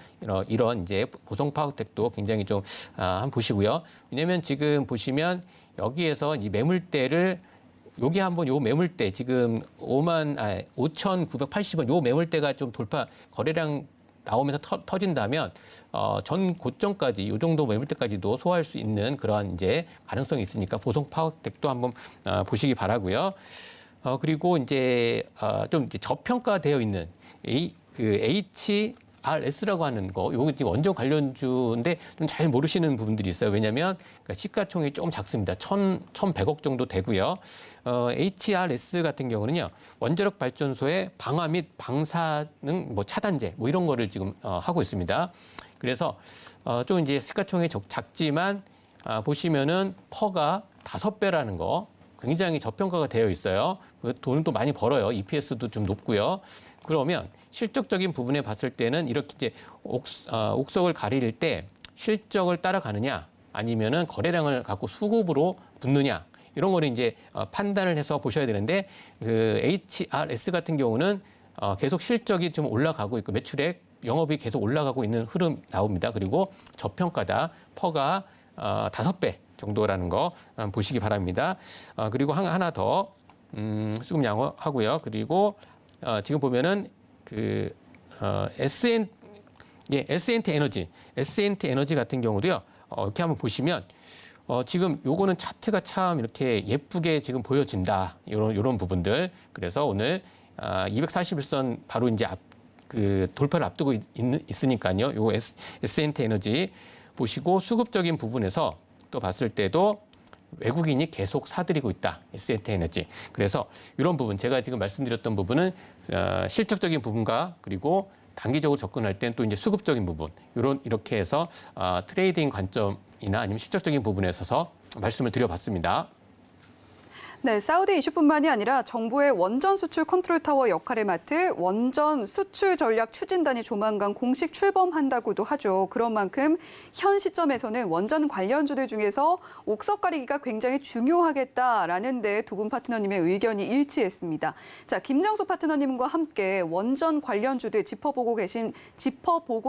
이런 이제 보성 파워텍도 굉장히 좀 한번 보시고요. 왜냐하면 지금 보시면 여기에서 이 매물대를 여기 한번 요 매물대 지금 5,980원 요 매물대가 좀 돌파 거래량 나오면서 터진다면 전 고점까지 이 정도 매물대까지도 소화할 수 있는 그러한 이제 가능성이 있으니까 보성 파워텍도 한번 보시기 바라고요. 그리고 이제 좀 이제 저평가되어 있는 HRS라고 하는 거, 요거 지금 원전 관련주인데 좀 잘 모르시는 부분들이 있어요. 왜냐하면 시가총액이 조금 작습니다. 1,100억 정도 되고요. HRS 같은 경우는요, 원자력 발전소의 방화 및 방사능 차단제 이런 거를 지금 하고 있습니다. 그래서 좀 이제 시가총액이 작지만 보시면은 퍼가 5배라는 거 굉장히 저평가가 되어 있어요. 돈은 또 많이 벌어요. EPS도 좀 높고요. 그러면 실적적인 부분에 봤을 때는 이렇게 이제 옥석을 가릴 때 실적을 따라가느냐 아니면은 거래량을 갖고 수급으로 붙느냐 이런 거를 이제 판단을 해서 보셔야 되는데 그 HRS 같은 경우는 계속 실적이 좀 올라가고 있고 매출액 영업이 계속 올라가고 있는 흐름 나옵니다. 그리고 저평가다 퍼가 5배 정도라는 거 보시기 바랍니다. 그리고 하나 더 수급 양호하고요. 그리고 지금 보면은 그 S&T 에너지 같은 경우도요. 이렇게 한번 보시면 지금 요거는 차트가 참 이렇게 예쁘게 지금 보여진다. 요런 부분들. 그래서 오늘 241선 바로 이제 그 돌파를 앞두고 있으니까요. 요 S&T 에너지 보시고 수급적인 부분에서 또 봤을 때도 외국인이 계속 사들이고 있다. S&T 에너지. 그래서 이런 부분, 제가 지금 말씀드렸던 부분은 실적적인 부분과 그리고 단기적으로 접근할 때는 또 이제 수급적인 부분, 이렇게 해서 트레이딩 관점이나 아니면 실적적인 부분에 있어서 말씀을 드려봤습니다. 네, 사우디 이슈뿐만이 아니라 정부의 원전 수출 컨트롤 타워 역할을 맡을 원전 수출 전략 추진단이 조만간 공식 출범한다고도 하죠. 그런 만큼 현 시점에서는 원전 관련주들 중에서 옥석 가리기가 굉장히 중요하겠다라는 데 두 분 파트너님의 의견이 일치했습니다. 자, 김정수 파트너님과 함께 원전 관련주들 짚어보고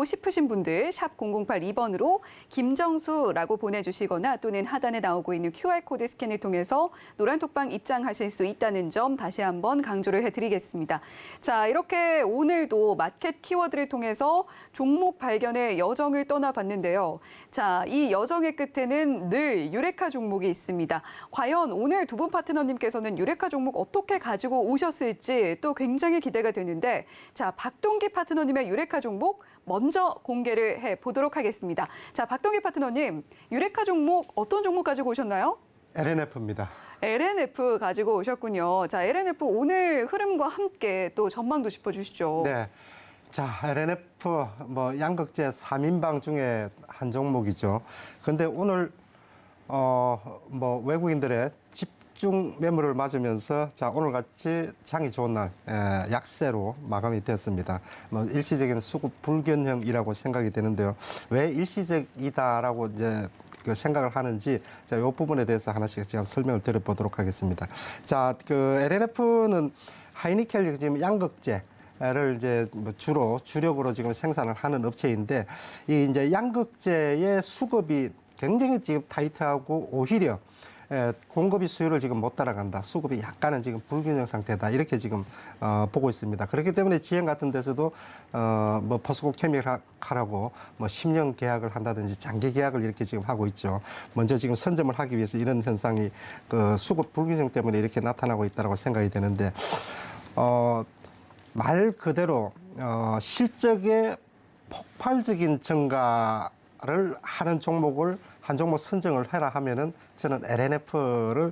싶으신 분들 샵 0082번으로 김정수라고 보내주시거나 또는 하단에 나오고 있는 QR코드 스캔을 통해서 노란 톡방 시황 입장하실 수 있다는 점 다시 한번 강조를 해드리겠습니다. 자, 이렇게 오늘도 마켓 키워드를 통해서 종목 발견의 여정을 떠나봤는데요. 자, 이 여정의 끝에는 늘 유레카 종목이 있습니다. 과연 오늘 두 분 파트너님께서는 유레카 종목 어떻게 가지고 오셨을지 또 굉장히 기대가 되는데, 자, 박동기 파트너님의 유레카 종목 먼저 공개를 해보도록 하겠습니다. 자, 박동기 파트너님, 유레카 종목 어떤 종목 가지고 오셨나요? LNF입니다. LNF 가지고 오셨군요. 자, LNF 오늘 흐름과 함께 또 전망도 짚어주시죠. 네. 자, LNF 뭐 양극재 3인방 중에 한 종목이죠. 근데 오늘 뭐 외국인들의 집중 매물을 맞으면서 자, 오늘같이 장이 좋은 날 약세로 마감이 됐습니다. 뭐 일시적인 수급 불균형이라고 생각이 되는데요. 왜 일시적이다라고 이제 그 생각을 하는지 자, 이 부분에 대해서 하나씩 제가 설명을 드려보도록 하겠습니다. 자, 그 LNF는 하이니켈 지금 양극재를 이제 뭐 주력으로 지금 생산을 하는 업체인데 이 이제 양극재의 수급이 굉장히 지금 타이트하고 오히려 공급이 수요를 지금 못 따라간다. 수급이 약간은 지금 불균형 상태다. 이렇게 지금 보고 있습니다. 그렇기 때문에 지행 같은 데서도 뭐 포스코 케미칼하고 뭐 10년 계약을 한다든지 장기 계약을 이렇게 지금 하고 있죠. 먼저 지금 선점을 하기 위해서 이런 현상이 그 수급 불균형 때문에 이렇게 나타나고 있다고 생각이 되는데 말 그대로 실적의 폭발적인 증가를 하는 종목을 한 종목 선정을 해라 하면은 저는 LNF를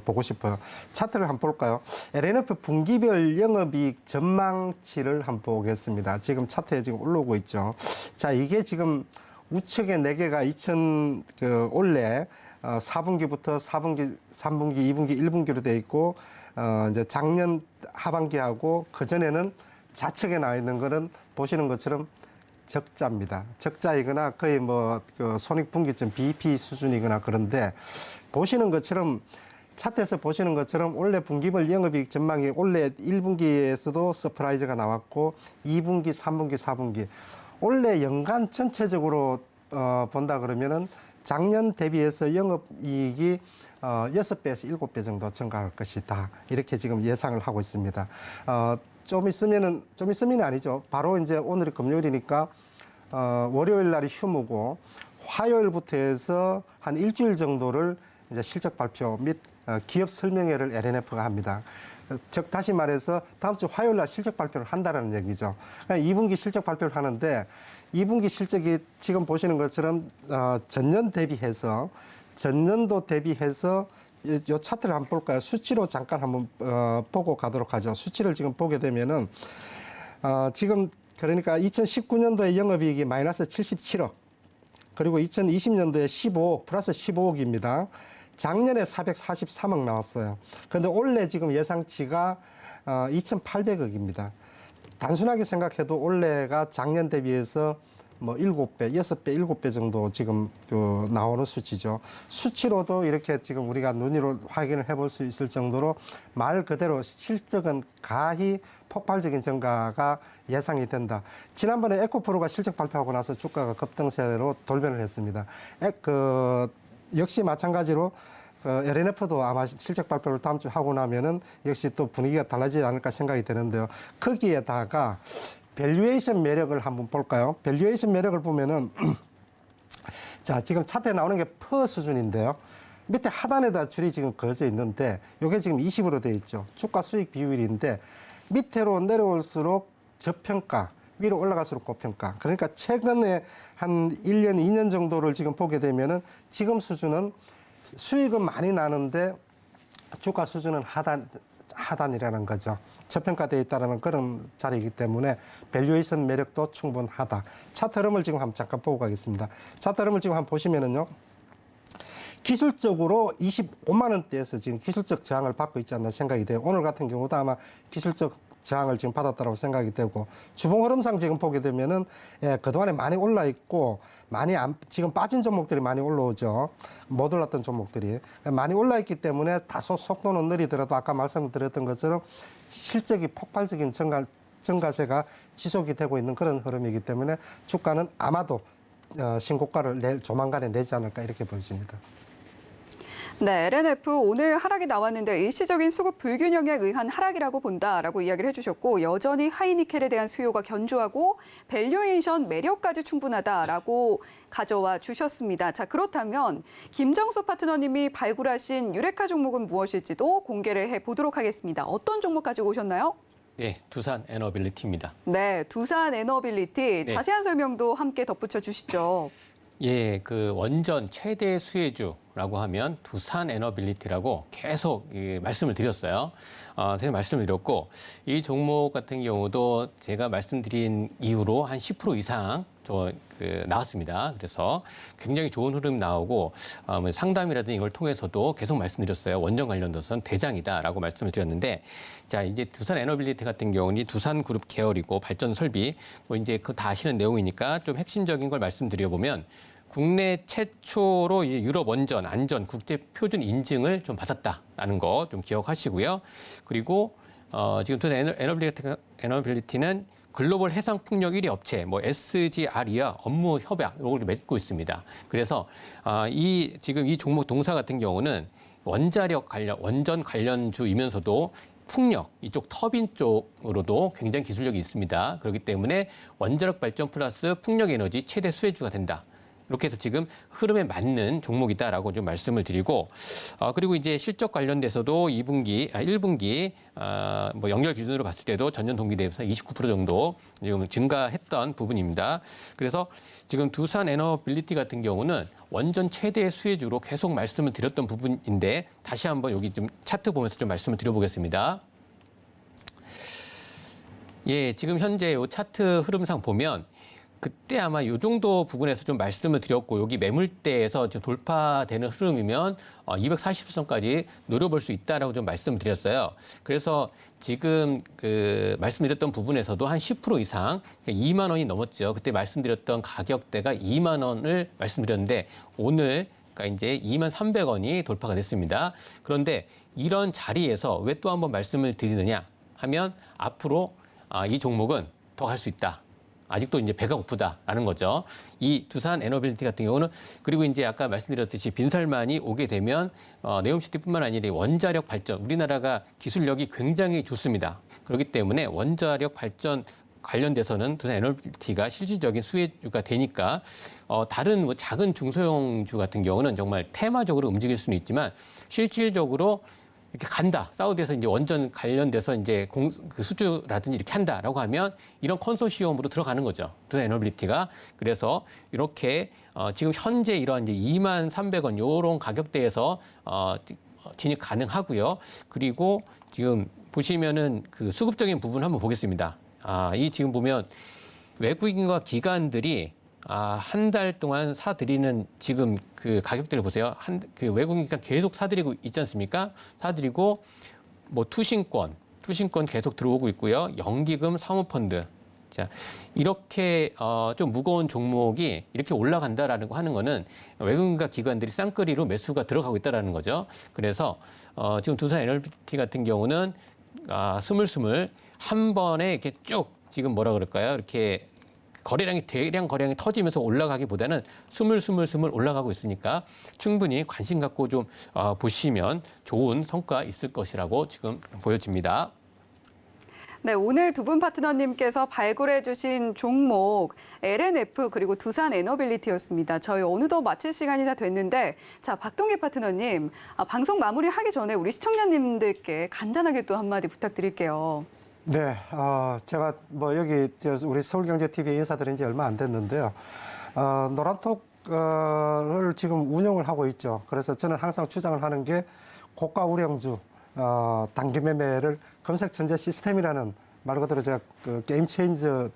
보고 싶어요. 차트를 한번 볼까요? LNF 분기별 영업이익 전망치를 한번 보겠습니다. 지금 차트에 지금 올라오고 있죠. 자, 이게 지금 우측에 4개가 올해 4분기부터 4분기, 3분기, 2분기, 1분기로 돼 있고 이제 작년 하반기하고 그 전에는 좌측에 나와 있는 거는 보시는 것처럼 적자입니다. 적자이거나 거의 뭐 그 손익분기점 BEP 수준이거나 그런데 보시는 것처럼 차트에서 보시는 것처럼 올해 분기별 영업이익 전망이 올해 1분기에서도 서프라이즈가 나왔고 2분기, 3분기, 4분기 올해 연간 전체적으로 본다 그러면은 작년 대비해서 영업이익이 6배에서 7배 정도 증가할 것이다. 이렇게 지금 예상을 하고 있습니다. 좀 있으면은 아니죠. 바로 이제 오늘이 금요일이니까 월요일 날이 휴무고 화요일부터 해서 한 일주일 정도를 이제 실적 발표 및 기업 설명회를 LNF가 합니다. 즉 다시 말해서 다음 주 화요일 날 실적 발표를 한다는 얘기죠. 2분기 실적 발표를 하는데 2분기 실적이 지금 보시는 것처럼 전년도 대비해서 요 차트를 한번 볼까요? 수치로 잠깐 한번 보고 가도록 하죠. 수치를 지금 보게 되면은 지금 그러니까 2019년도에 영업이익이 마이너스 77억 그리고 2020년도에 15억 플러스 15억입니다. 작년에 443억 나왔어요. 그런데 올해 지금 예상치가 2,800억입니다. 단순하게 생각해도 올해가 작년 대비해서 뭐 7배, 6배, 7배 정도 지금 나오는 수치죠. 수치로도 이렇게 지금 우리가 눈으로 확인을 해볼 수 있을 정도로 말 그대로 실적은 가히 폭발적인 증가가 예상이 된다. 지난번에 에코프로가 실적 발표하고 나서 주가가 급등세로 돌변을 했습니다. 역시 마찬가지로 LNF도 아마 실적 발표를 다음 주 하고 나면은 역시 또 분위기가 달라지지 않을까 생각이 되는데요. 거기에다가 밸류에이션 매력을 한번 볼까요? 밸류에이션 매력을 보면은 자, 지금 차트에 나오는 게 퍼 수준인데요. 밑에 하단에다 줄이 지금 그어져 있는데 이게 지금 20으로 되어 있죠. 주가 수익 비율인데 밑으로 내려올수록 저평가, 위로 올라갈수록 고평가. 그러니까 최근에 한 1년, 2년 정도를 지금 보게 되면은 지금 수준은 수익은 많이 나는데 주가 수준은 하단이라는 거죠. 저평가되어 있다는 그런 자리이기 때문에 밸류에이션 매력도 충분하다. 차트 흐름을 지금 한번 잠깐 보고 가겠습니다. 차트 흐름을 지금 한번 보시면은요. 기술적으로 25만 원대에서 지금 기술적 저항을 받고 있지 않나 생각이 돼요. 오늘 같은 경우도 아마 기술적 저항을 지금 받았다고 생각이 되고 주봉 흐름상 지금 보게 되면은 그동안에 많이 올라 있고 지금 빠진 종목들이 많이 올라오죠. 못 올랐던 종목들이 많이 올라 있기 때문에 다소 속도는 느리더라도 아까 말씀드렸던 것처럼 실적이 폭발적인 증가세가 지속이 되고 있는 그런 흐름이기 때문에 주가는 아마도 신고가를 조만간에 내지 않을까 이렇게 보여집니다. 네, LNF 오늘 하락이 나왔는데 일시적인 수급 불균형에 의한 하락이라고 본다라고 이야기를 해주셨고 여전히 하이니켈에 대한 수요가 견조하고 밸류에이션 매력까지 충분하다라고 가져와 주셨습니다. 자, 그렇다면 김정수 파트너님이 발굴하신 유레카 종목은 무엇일지도 공개를 해보도록 하겠습니다. 어떤 종목 가지고 오셨나요? 네, 두산 에너빌리티입니다. 네, 두산 에너빌리티 네. 자세한 설명도 함께 덧붙여 주시죠. 예, 그 원전 최대 수혜주라고 하면 두산 에너빌리티라고 계속 말씀을 드렸어요. 제가 말씀을 드렸고 이 종목 같은 경우도 제가 말씀드린 이후로 한 10% 이상 나왔습니다. 그래서 굉장히 좋은 흐름 나오고 뭐 상담이라든지 이걸 통해서도 계속 말씀드렸어요. 원전 관련돼서는 대장이다라고 말씀을 드렸는데 자 이제 두산 에너빌리티 같은 경우는 두산그룹 계열이고 발전 설비 뭐 이제 그거 다 아시는 내용이니까 좀 핵심적인 걸 말씀드려보면 국내 최초로 이제 유럽 원전 안전 국제 표준 인증을 좀 받았다라는 거 좀 기억하시고요. 그리고 지금 두산 에너빌리티는 글로벌 해상 풍력 1위 업체, 뭐 SGR이와 업무 협약 이걸 맺고 있습니다. 그래서 지금 이 종목 동사 같은 경우는 원전 관련주이면서도 풍력 이쪽 터빈 쪽으로도 굉장히 기술력이 있습니다. 그렇기 때문에 원자력 발전 플러스 풍력 에너지 최대 수혜주가 된다. 이렇게 해서 지금 흐름에 맞는 종목이다라고 좀 말씀을 드리고 그리고 이제 실적 관련돼서도 1분기 뭐 연결 기준으로 봤을 때도 전년 동기 대비해서 29% 정도 지금 증가했던 부분입니다. 그래서 지금 두산 에너빌리티 같은 경우는 원전 최대 수혜주로 계속 말씀을 드렸던 부분인데 다시 한번 여기 좀 차트 보면서 좀 말씀을 드려보겠습니다. 예, 지금 현재 이 차트 흐름상 보면 그때 아마 이 정도 부분에서 좀 말씀을 드렸고 여기 매물대에서 좀 돌파되는 흐름이면 240선까지 노려볼 수 있다라고 좀 말씀을 드렸어요. 그래서 지금 그 말씀드렸던 부분에서도 한 10% 이상 2만 원이 넘었죠. 그때 말씀드렸던 가격대가 2만 원을 말씀드렸는데 오늘 그러니까 이제 2만 300원이 돌파가 됐습니다. 그런데 이런 자리에서 왜 또 한번 말씀을 드리느냐 하면 앞으로 이 종목은 더 갈 수 있다. 아직도 이제 배가 고프다라는 거죠. 이 두산 에너빌리티 같은 경우는 그리고 이제 아까 말씀드렸듯이 빈살만이 오게 되면 네옴시티뿐만 아니라 원자력 발전 우리나라가 기술력이 굉장히 좋습니다. 그렇기 때문에 원자력 발전 관련돼서는 두산 에너빌리티가 실질적인 수혜주가 되니까 다른 뭐 작은 중소형주 같은 경우는 정말 테마적으로 움직일 수는 있지만 실질적으로 이렇게 간다. 사우디에서 이제 원전 관련돼서 이제 그 수주라든지 이렇게 한다라고 하면 이런 컨소시엄으로 들어가는 거죠. 두산 에너빌리티가. 그래서 이렇게 지금 현재 이러한 이제 2만 300원 요런 가격대에서 진입 가능하고요. 그리고 지금 보시면은 그 수급적인 부분 한번 보겠습니다. 이 지금 보면 외국인과 기관들이 한 달 동안 사들이는 지금 그 가격대를 보세요. 그 외국인과 계속 사들이고 있지 않습니까? 사들이고 뭐 투신권 계속 들어오고 있고요. 연기금, 사모펀드. 자, 이렇게 좀 무거운 종목이 이렇게 올라간다라는 거 하는 거는 외국인과 기관들이 쌍끌이로 매수가 들어가고 있다라는 거죠. 그래서 지금 두산 에너빌리티 같은 경우는 스물스물 한 번에 이렇게 쭉 지금 뭐라 그럴까요? 이렇게 대량 거래량이 터지면서 올라가기보다는 스물스물 올라가고 있으니까 충분히 관심 갖고 좀 보시면 좋은 성과 있을 것이라고 지금 보여집니다. 네, 오늘 두 분 파트너님께서 발굴해 주신 종목 LNF 그리고 두산 에너빌리티였습니다. 저희 어느덧 마칠 시간이 다 됐는데 자, 박동기 파트너님 방송 마무리하기 전에 우리 시청자님들께 간단하게 또 한마디 부탁드릴게요. 네, 제가 뭐 여기 우리 서울경제TV에 인사드린 지 얼마 안 됐는데요. 노란톡을 지금 운영을 하고 있죠. 그래서 저는 항상 주장을 하는 게 고가 우량주, 단기 매매를 검색 천재 시스템이라는 말 그대로 제가 그 게임 체인저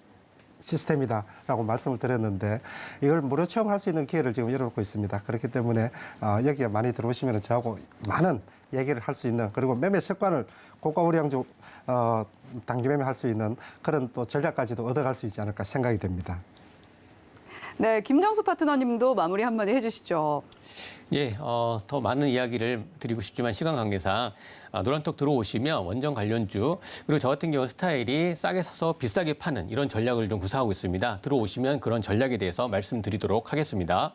시스템이다라고 말씀을 드렸는데 이걸 무료 체험할 수 있는 기회를 지금 열어놓고 있습니다. 그렇기 때문에 여기에 많이 들어오시면 저하고 많은 얘기를 할 수 있는 그리고 매매 습관을 고가 우량주 단기 매매할 수 있는 그런 또 전략까지도 얻어갈 수 있지 않을까 생각이 됩니다. 네, 김정수 파트너님도 마무리 한마디 해주시죠. 예, 더 많은 이야기를 드리고 싶지만 시간 관계상 노란톡 들어오시면 원전 관련주 그리고 저 같은 경우 스타일이 싸게 사서 비싸게 파는 이런 전략을 좀 구사하고 있습니다. 들어오시면 그런 전략에 대해서 말씀드리도록 하겠습니다.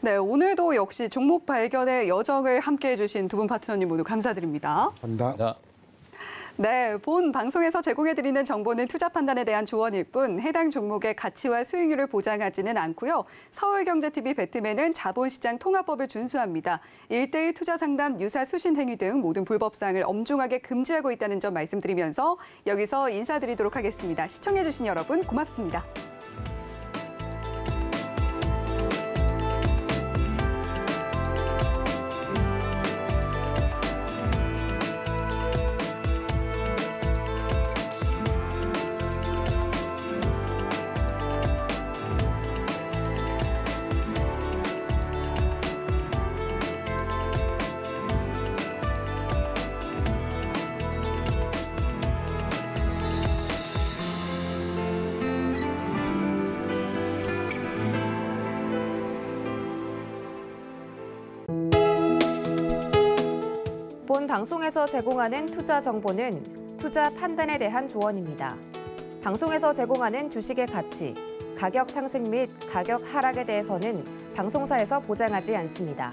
네, 오늘도 역시 종목 발견의 여정을 함께해 주신 두 분 파트너님 모두 감사드립니다. 감사합니다. 네, 본 방송에서 제공해드리는 정보는 투자 판단에 대한 조언일 뿐 해당 종목의 가치와 수익률을 보장하지는 않고요. 서울경제TV 배트맨은 자본시장 통합법을 준수합니다. 1:1 투자 상담, 유사 수신 행위 등 모든 불법사항을 엄중하게 금지하고 있다는 점 말씀드리면서 여기서 인사드리도록 하겠습니다. 시청해주신 여러분 고맙습니다. 본 방송에서 제공하는 투자 정보는 투자 판단에 대한 조언입니다. 방송에서 제공하는 주식의 가치, 가격 상승 및 가격 하락에 대해서는 방송사에서 보장하지 않습니다.